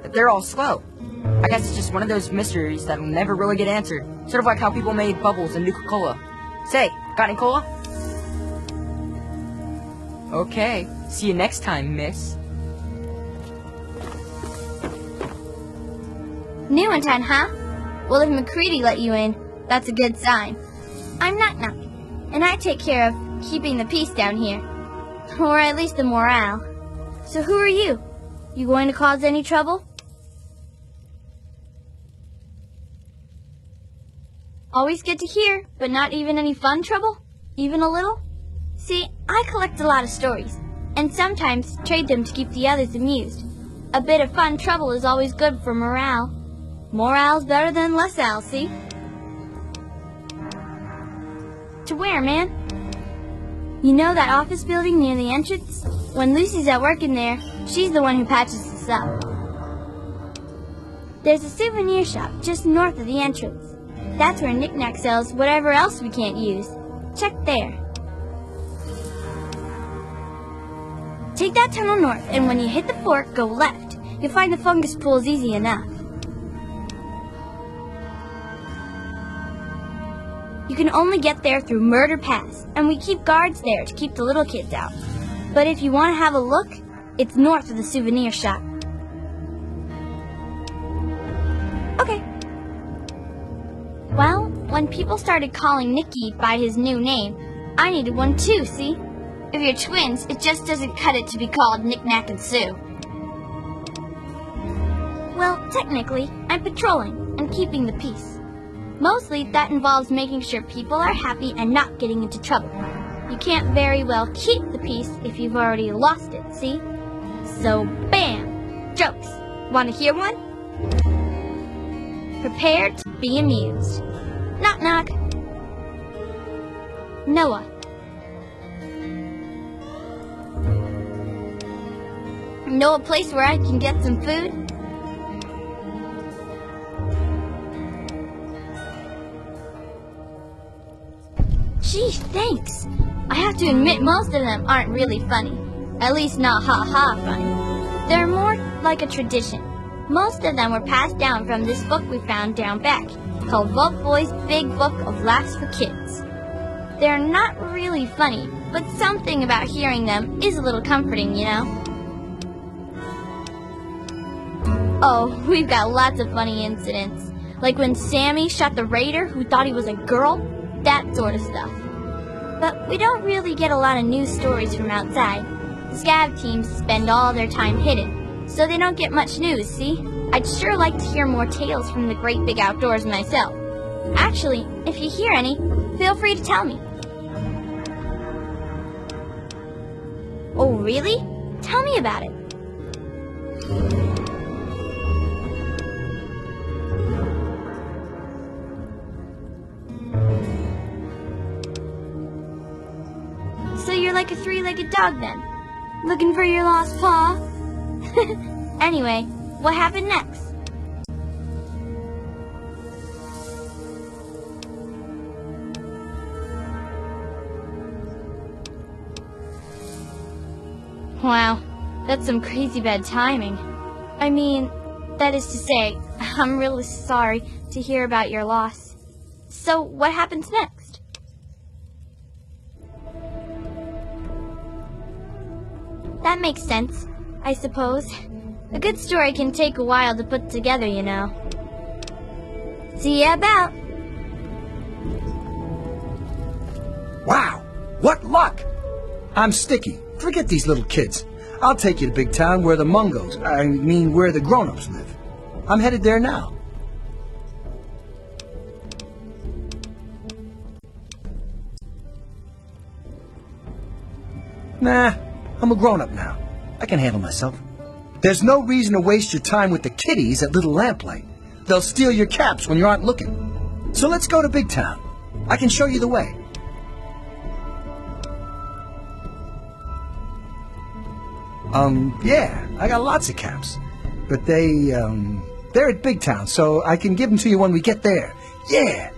[SPEAKER 17] that they're all slow. I guess it's just one of those mysteries that'll never really get answered. Sort of like how people made bubbles in Nuka-Cola. Say, got any cola? Okay, see you next time, miss.
[SPEAKER 18] New in town, huh? Well, if McCready let you in, that's a good sign. I'm Knock-Knock, and I take care of keeping the peace down here. Or at least the morale. So who are you? You going to cause any trouble? Always good to hear, but not even any fun trouble? Even a little? See, I collect a lot of stories, and sometimes trade them to keep the others amused. A bit of fun trouble is always good for morale. Morale's better than less al, see? To where, man? You know that office building near the entrance? When Lucy's at work in there, she's the one who patches us up. There's a souvenir shop just north of the entrance. That's where Knick-Knack sells whatever else we can't use. Check there. Take that tunnel north, and when you hit the fork, go left. You'll find the fungus pools easy enough. You can only get there through Murder Pass, and we keep guards there to keep the little kids out. But if you want to have a look, it's north of the souvenir shop. Okay. Well, when people started calling Nicky by his new name, I needed one too, see? If you're twins, it just doesn't cut it to be called Knick-Knack and Sue. Well, technically, I'm patrolling and keeping the peace. Mostly, that involves making sure people are happy and not getting into trouble. You can't very well keep the peace if you've already lost it, see? So, bam! Jokes. Want to hear one? Prepare to be amused. Knock knock. Noah. Know a place where I can get some food? Gee, thanks. I have to admit most of them aren't really funny. At least not ha-ha funny. They're more like a tradition. Most of them were passed down from this book we found down back, called Vault Boy's Big Book of Laughs for Kids. They're not really funny, but something about hearing them is a little comforting, you know? Oh, we've got lots of funny incidents. Like when Sammy shot the raider who thought he was a girl. That sort of stuff. But we don't really get a lot of news stories from outside. The scav teams spend all their time hidden, so they don't get much news, see? I'd sure like to hear more tales from the great big outdoors myself. Actually, if you hear any, feel free to tell me. Oh, really? Tell me about it. So you're like a three-legged dog then? Looking for your lost paw? Anyway, what happened next? Wow, that's some crazy bad timing. I mean, that is to say, I'm really sorry to hear about your loss. So what happens next? That makes sense, I suppose. A good story can take a while to put together, you know. See ya about.
[SPEAKER 9] Wow, what luck! I'm Sticky. Forget these little kids. I'll take you to Big Town where the Mungos, where the grown-ups live. I'm headed there now. Nah, I'm a grown-up now. I can handle myself. There's no reason to waste your time with the kiddies at Little Lamplight. They'll steal your caps when you aren't looking. So let's go to Big Town. I can show you the way. Yeah, I got lots of caps. But they're at Big Town, so I can give them to you when we get there. Yeah!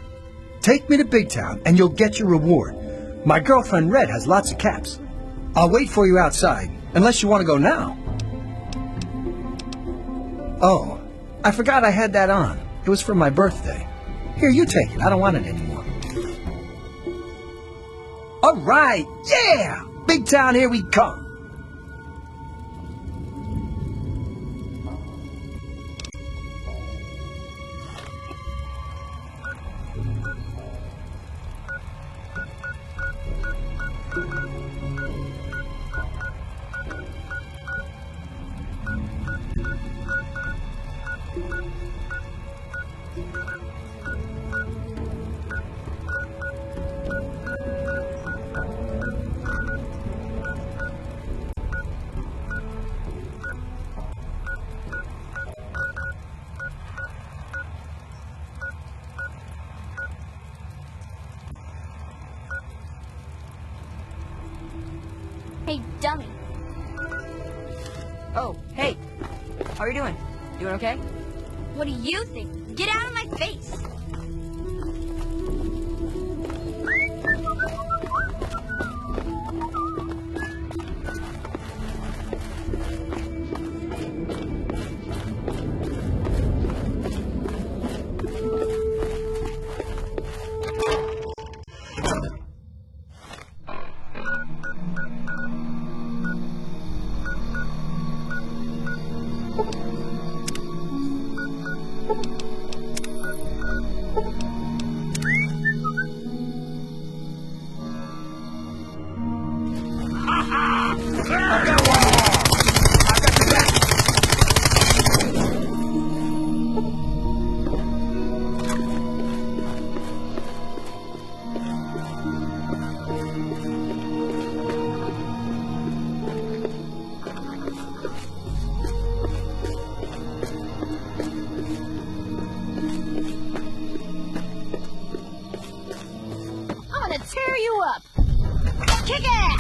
[SPEAKER 9] Take me to Big Town, and you'll get your reward. My girlfriend Red has lots of caps. I'll wait for you outside, unless you want to go now. Oh, I forgot I had that on. It was for my birthday. Here, you take it. I don't want it anymore. All right, yeah! Big Town, here we come.
[SPEAKER 17] Oh, hey. How are you doing? Doing okay?
[SPEAKER 18] What do you think? Get out of my face!
[SPEAKER 16] I'm gonna tear you up! Kick ass!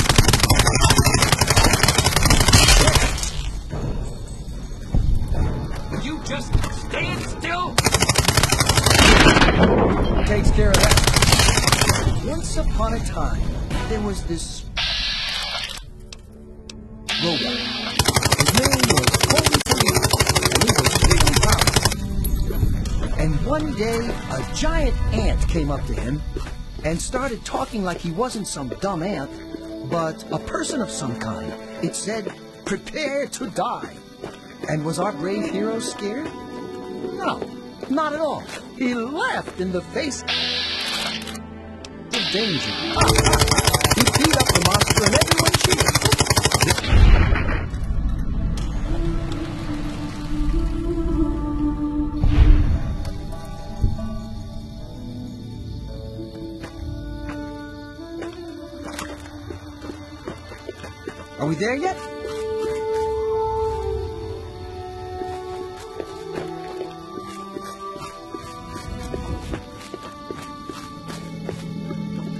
[SPEAKER 11] You just stand still?
[SPEAKER 9] Takes care of that. Once upon a time, there was this robot. His name was Holy Police, and he was big and powerful. And one day, a giant ant came up to him and started talking like he wasn't some dumb ant, but a person of some kind. It said, "Prepare to die." And was our brave hero scared? No, not at all. He laughed in the face of danger. He beat up the monster and everyone cheered. Are we there yet?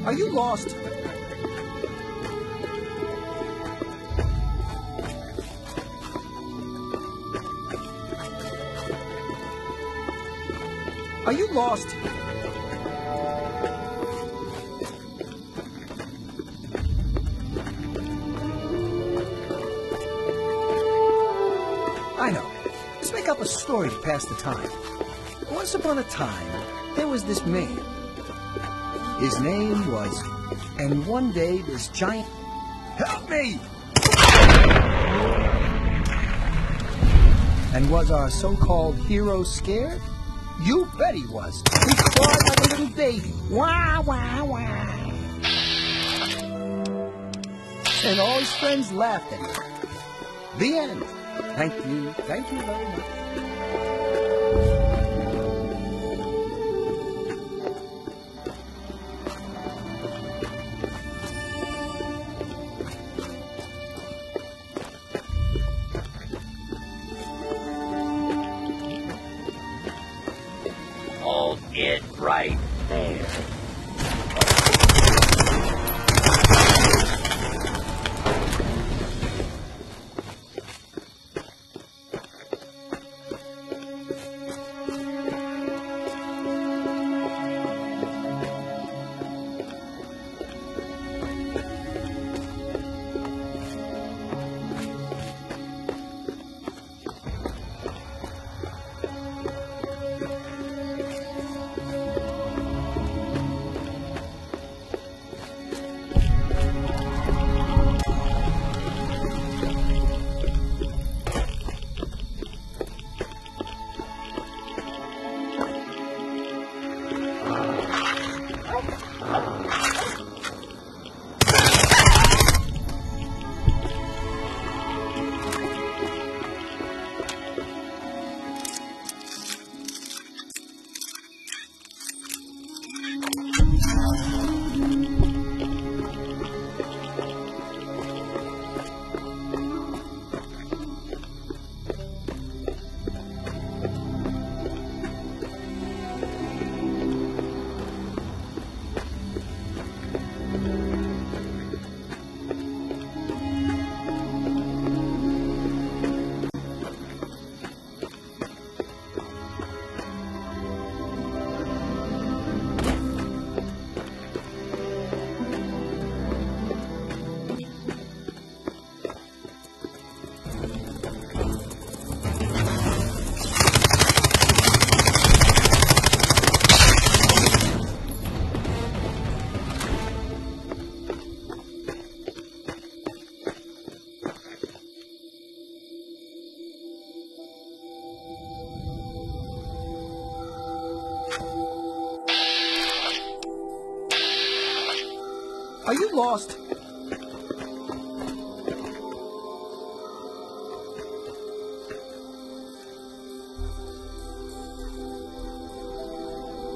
[SPEAKER 9] Are you lost? Are you lost? I know. Let's make up a story to pass the time. Once upon a time, there was this man. His name was... And one day, this giant... Help me! And was our so-called hero scared? You bet he was. He cried like a little baby. Wah, wah, wah. And all his friends laughed at him. The end. Thank you very much.
[SPEAKER 15] Hold it right there.
[SPEAKER 9] you lost?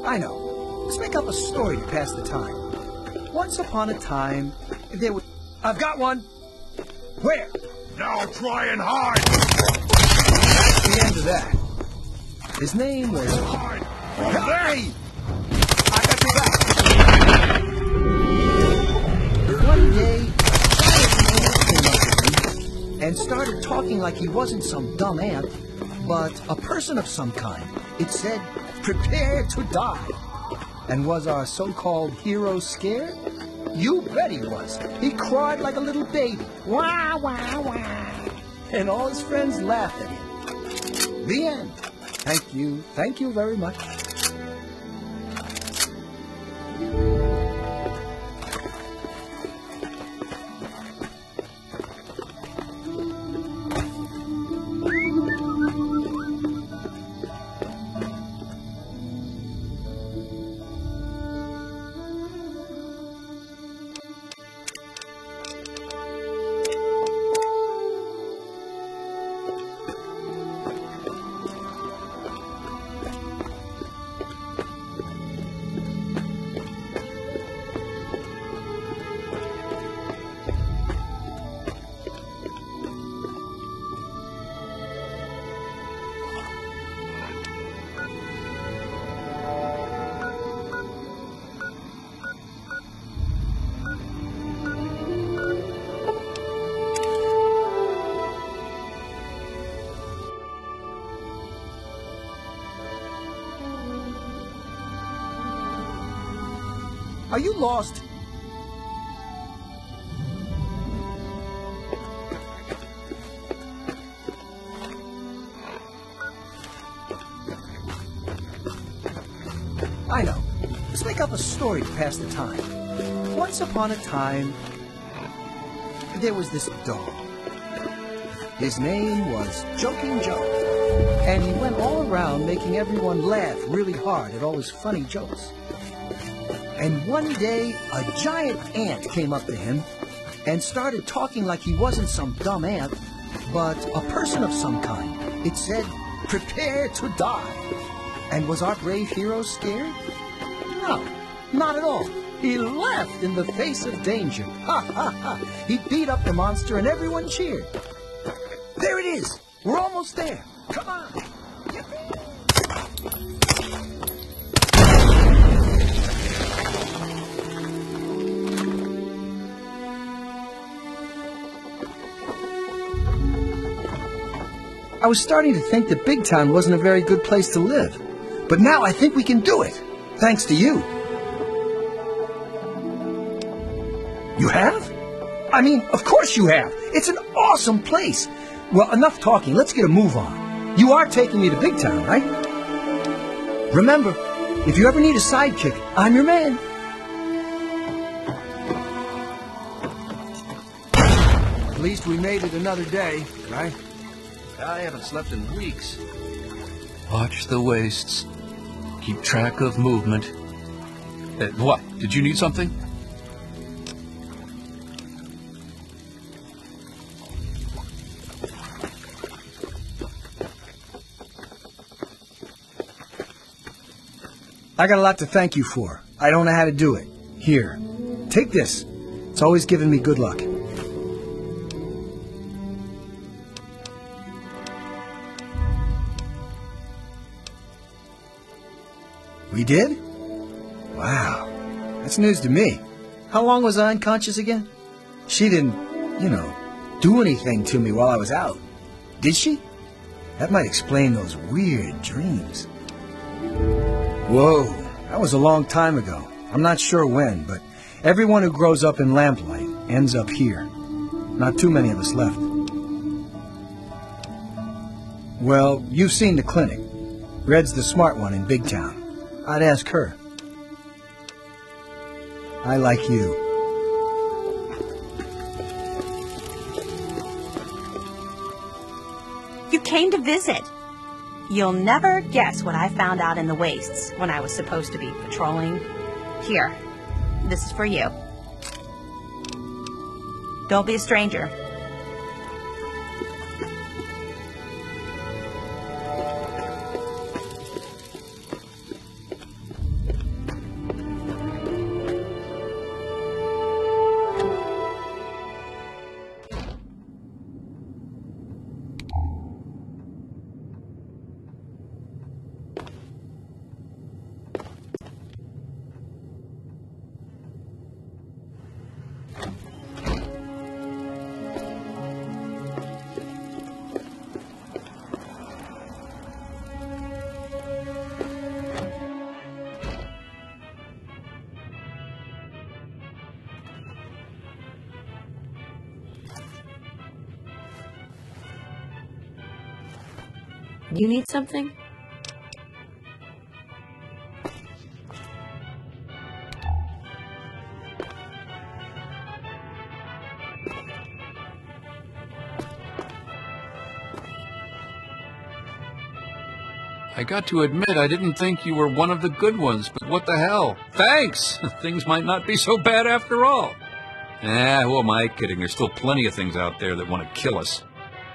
[SPEAKER 9] I know. Let's make up a story to pass the time. Once upon a time, there was... I've got one! Where?
[SPEAKER 12] Now trying hard!
[SPEAKER 9] That's the end of that. His name was... Hey! I got your back! One day, Giant came up to him and started talking like he wasn't some dumb ant, but a person of some kind. It said, "Prepare to die." And was our so-called hero scared? You bet he was. He cried like a little baby. Wah, wah, wah. And all his friends laughed at him. The end. Thank you. Thank you very much. Are you lost? I know. Let's make up a story to pass the time. Once upon a time, there was this dog. His name was Joking Joe. And he went all around making everyone laugh really hard at all his funny jokes. And one day, a giant ant came up to him and started talking like he wasn't some dumb ant, but a person of some kind. It said, "Prepare to die." And was our brave hero scared? No, not at all. He laughed in the face of danger. Ha, ha, ha. He beat up the monster and everyone cheered. There it is. We're almost there. Come on. I was starting to think that Big Town wasn't a very good place to live. But now I think we can do it, thanks to you. You have? I mean, of course you have. It's an awesome place. Well, enough talking. Let's get a move on. You are taking me to Big Town, right? Remember, if you ever need a sidekick, I'm your man. At least we made it another day, right?
[SPEAKER 3] I haven't slept in weeks. Watch the wastes. Keep track of movement. What? Did you need something?
[SPEAKER 9] I got a lot to thank you for. I don't know how to do it. Here, take this. It's always given me good luck. We did? Wow, that's news to me. How long was I unconscious again? She didn't, do anything to me while I was out. Did she? That might explain those weird dreams. Whoa, that was a long time ago. I'm not sure when, but everyone who grows up in Lamplight ends up here. Not too many of us left. Well, you've seen the clinic. Red's the smart one in Big Town. I'd ask her. I like you.
[SPEAKER 19] You came to visit. You'll never guess what I found out in the wastes when I was supposed to be patrolling. Here, this is for you. Don't be a stranger.
[SPEAKER 2] You need something?
[SPEAKER 3] I got to admit, I didn't think you were one of the good ones, but what the hell? Thanks! Things might not be so bad after all. Who am I kidding? There's still plenty of things out there that want to kill us.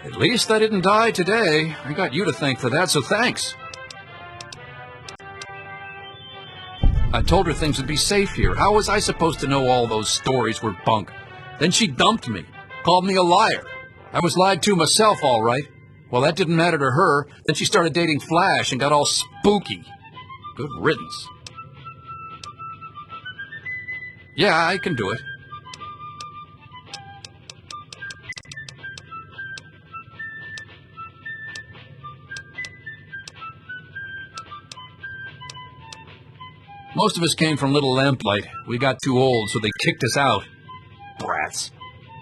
[SPEAKER 3] At least I didn't die today. I got you to thank for that, so thanks. I told her things would be safe here. How was I supposed to know all those stories were bunk? Then she dumped me, called me a liar. I was lied to myself, all right. Well, that didn't matter to her. Then she started dating Flash and got all spooky. Good riddance. Yeah, I can do it. Most of us came from Little Lamplight. We got too old, so they kicked us out. Brats.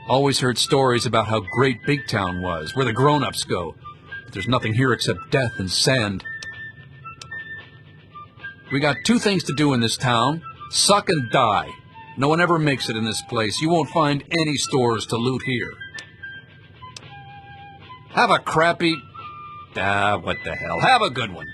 [SPEAKER 3] Always heard stories about how great Big Town was, where the grown-ups go. But there's nothing here except death and sand. We got two things to do in this town. Suck and die. No one ever makes it in this place. You won't find any stores to loot here. Have a crappy... what the hell. Have a good one.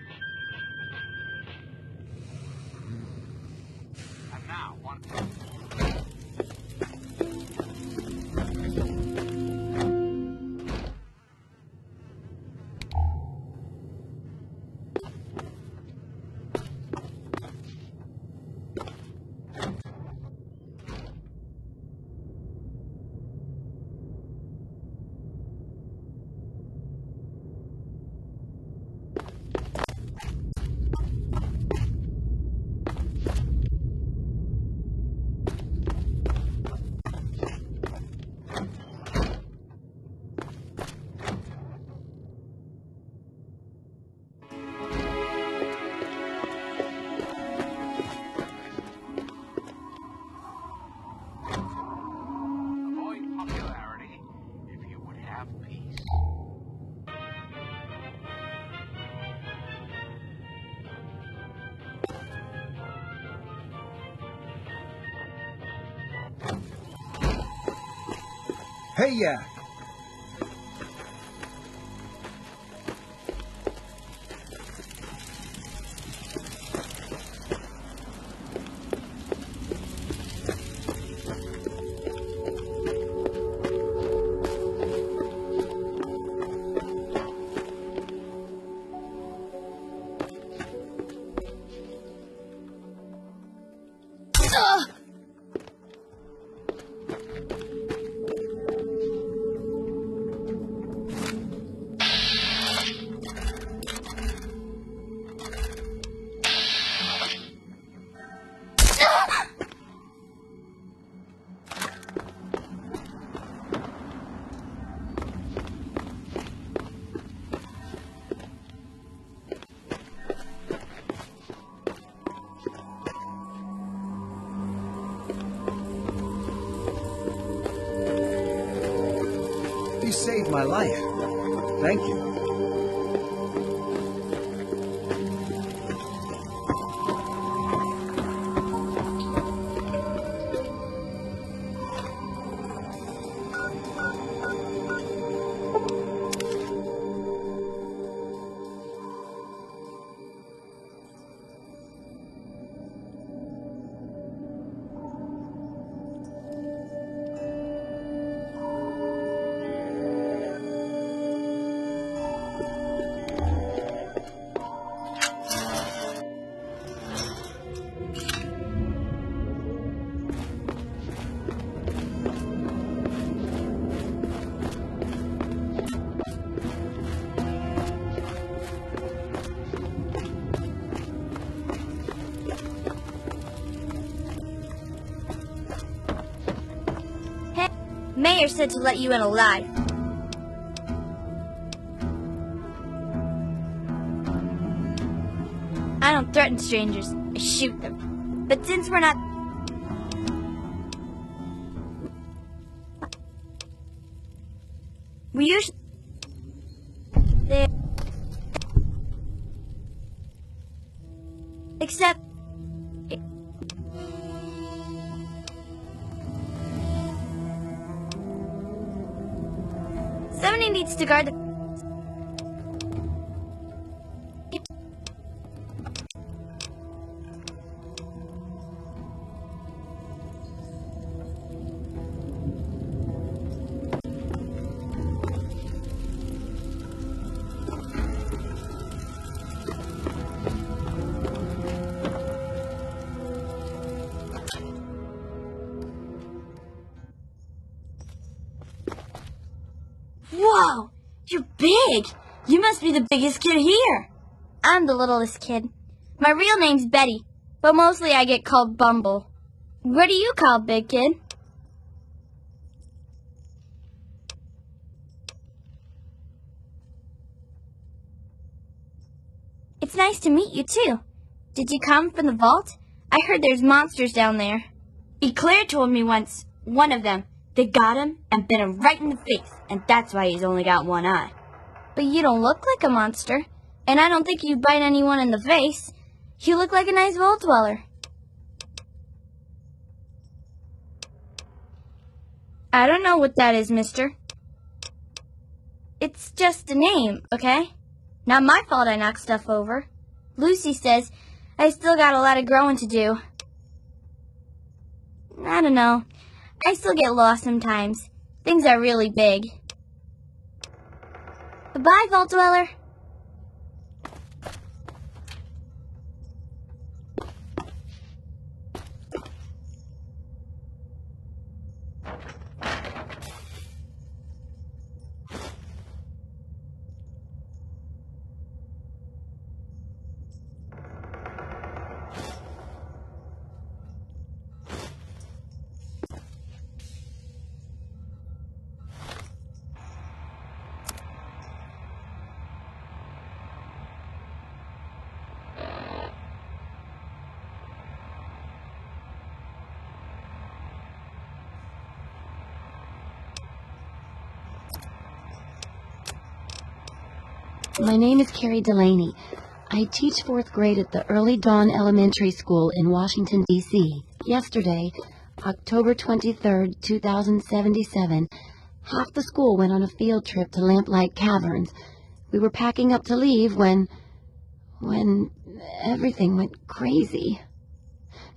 [SPEAKER 9] Hey, yeah. You saved my life. Thank you.
[SPEAKER 18] Mayor said to let you in alive. I don't threaten strangers, I shoot them. But since we're not... We usually... Except... Somebody needs to guard the... Whoa! You're big! You must be the biggest kid here! I'm the littlest kid. My real name's Betty, but mostly I get called Bumble. What do you call big kid? It's nice to meet you, too. Did you come from the vault? I heard there's monsters down there. Eclair told me once, one of them, they got him and bit him right in the face, and that's why he's only got one eye. But you don't look like a monster, and I don't think you bite anyone in the face. You look like a nice vault dweller. I don't know what that is, mister. It's just a name, okay? Not my fault I knocked stuff over. Lucy says I still got a lot of growing to do. I don't know. I still get lost sometimes. Things are really big. Bye-bye, Vault Dweller.
[SPEAKER 6] My name is Carrie Delaney. I teach 4th grade at the Early Dawn Elementary School in Washington, D.C. Yesterday, October 23rd, 2077, half the school went on a field trip to Lamplight Caverns. We were packing up to leave when everything went crazy.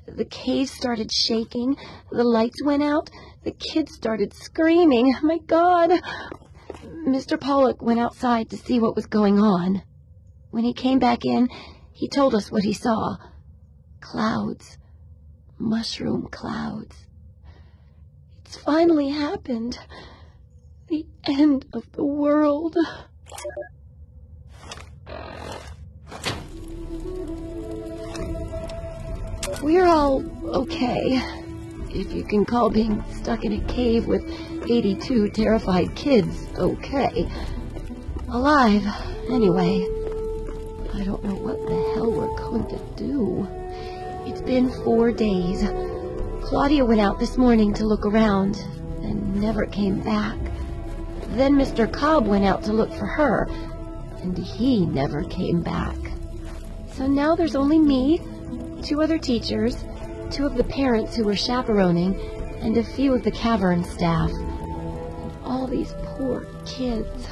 [SPEAKER 6] The cave started shaking, the lights went out, the kids started screaming. Oh my God! Mr. Pollock went outside to see what was going on. When he came back in, he told us what he saw. Clouds. Mushroom clouds. It's finally happened. The end of the world. We're all okay, if you can call being stuck in a cave with 82 terrified kids okay. Alive, anyway. I don't know what the hell we're going to do. It's been 4 days. Claudia went out this morning to look around and never came back. Then Mr. Cobb went out to look for her, and he never came back. So now there's only me, 2 other teachers, 2 of the parents who were chaperoning, and a few of the cavern staff. And all these poor kids.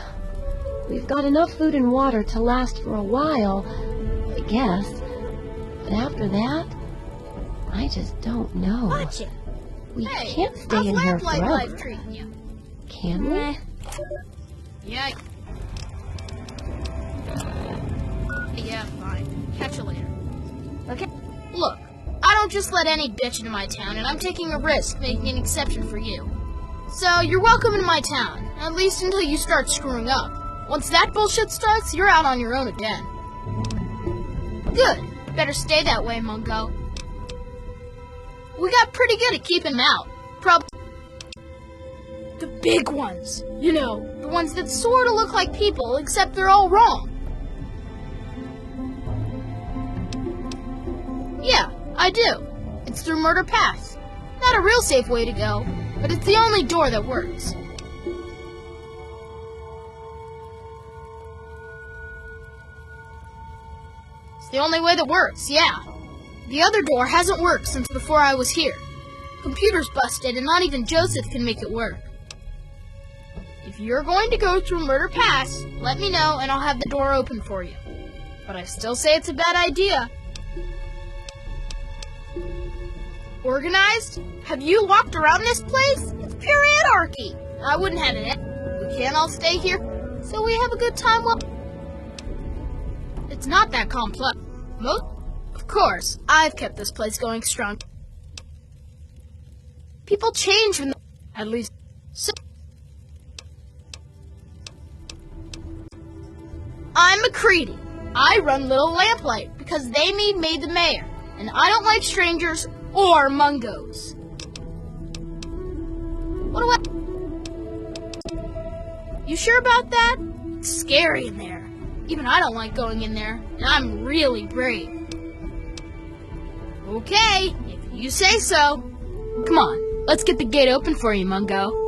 [SPEAKER 6] We've got enough food and water to last for a while, I guess. But after that, I just don't know.
[SPEAKER 16] Watch it.
[SPEAKER 6] We can't stay in here forever.
[SPEAKER 16] Life treating you?
[SPEAKER 6] Can we?
[SPEAKER 16] Yeah. Yeah, fine. Catch you later.
[SPEAKER 6] Okay.
[SPEAKER 16] Look, I don't just let any bitch into my town, and I'm taking a risk making an exception for you. So, you're welcome in my town, at least until you start screwing up. Once that bullshit starts, you're out on your own again. Good. Better stay that way, Mungo. We got pretty good at keeping him out. The big ones. You know, the ones that sort of look like people, except they're all wrong. Yeah, I do. It's through Murder Pass. Not a real safe way to go, but it's the only door that works. It's the only way that works, yeah. The other door hasn't worked since before I was here. Computer's busted, and not even Joseph can make it work. If you're going to go through Murder Pass, let me know and I'll have the door open for you. But I still say it's a bad idea. Organized? Have you walked around this place? It's pure anarchy. I wouldn't have it. We can't all stay here, so we have a good time while... It's not that complex. Of course, I've kept this place going strong. People change when at least... So I'm MacCready. I run Little Lamplight because they made the mayor, and I don't like strangers or Mungos. What do I... You sure about that? It's scary in there. Even I don't like going in there, and I'm really brave. Okay, if you say so. Come on, let's get the gate open for you, Mungo.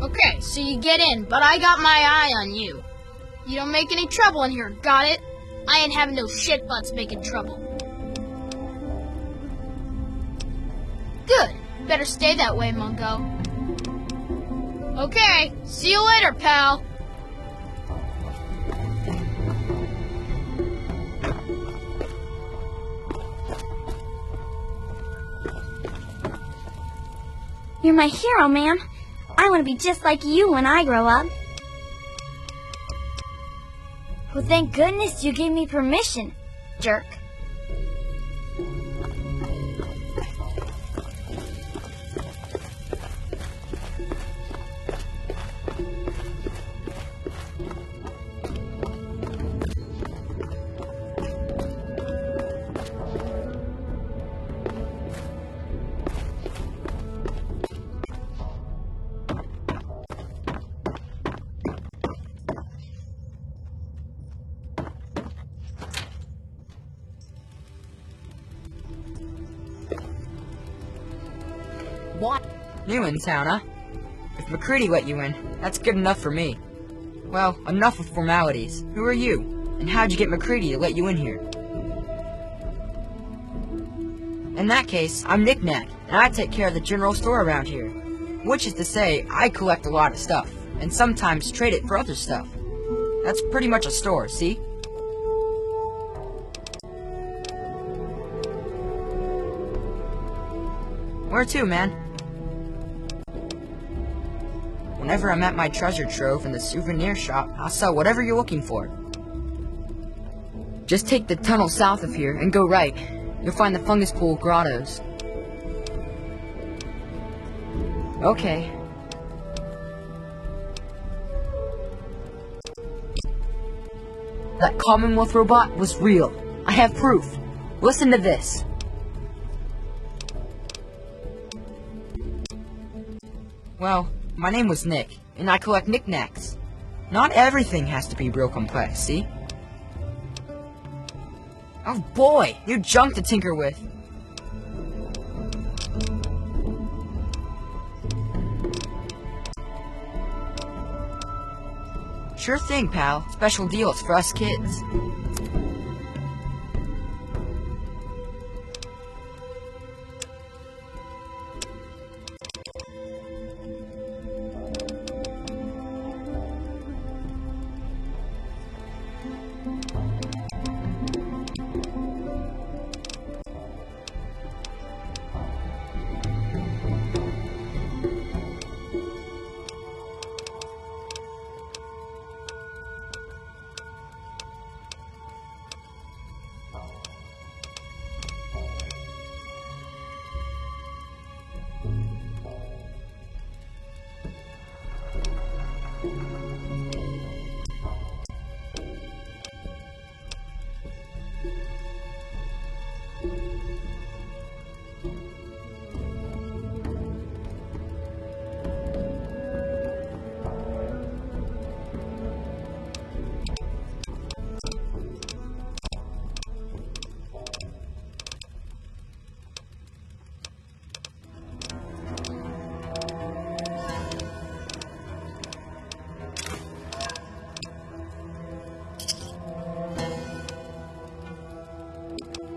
[SPEAKER 16] Okay, so you get in, but I got my eye on you. You don't make any trouble in here, got it? I ain't having no shit butts making trouble. Good. Better stay that way, Mungo. Okay, see you later, pal.
[SPEAKER 18] You're my hero, man. I want to be just like you when I grow up. Well, thank goodness you gave me permission, jerk.
[SPEAKER 17] What? New in town, huh? If MacCready let you in, that's good enough for me. Well, enough with formalities. Who are you? And how'd you get MacCready to let you in here? In that case, I'm Knick-Knack, and I take care of the general store around here. Which is to say, I collect a lot of stuff, and sometimes trade it for other stuff. That's pretty much a store, see? Where to, man? Whenever I'm at my treasure trove in the souvenir shop, I'll sell whatever you're looking for. Just take the tunnel south of here and go right. You'll find the Fungus Pool grottos. Okay. That Commonwealth robot was real. I have proof. Listen to this. Well, my name was Nick, and I collect knickknacks. Not everything has to be real complex, see? Oh boy, new junk to tinker with. Sure thing, pal. Special deals for us kids.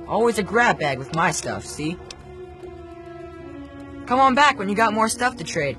[SPEAKER 17] Always a grab bag with my stuff, see? Come on back when you got more stuff to trade.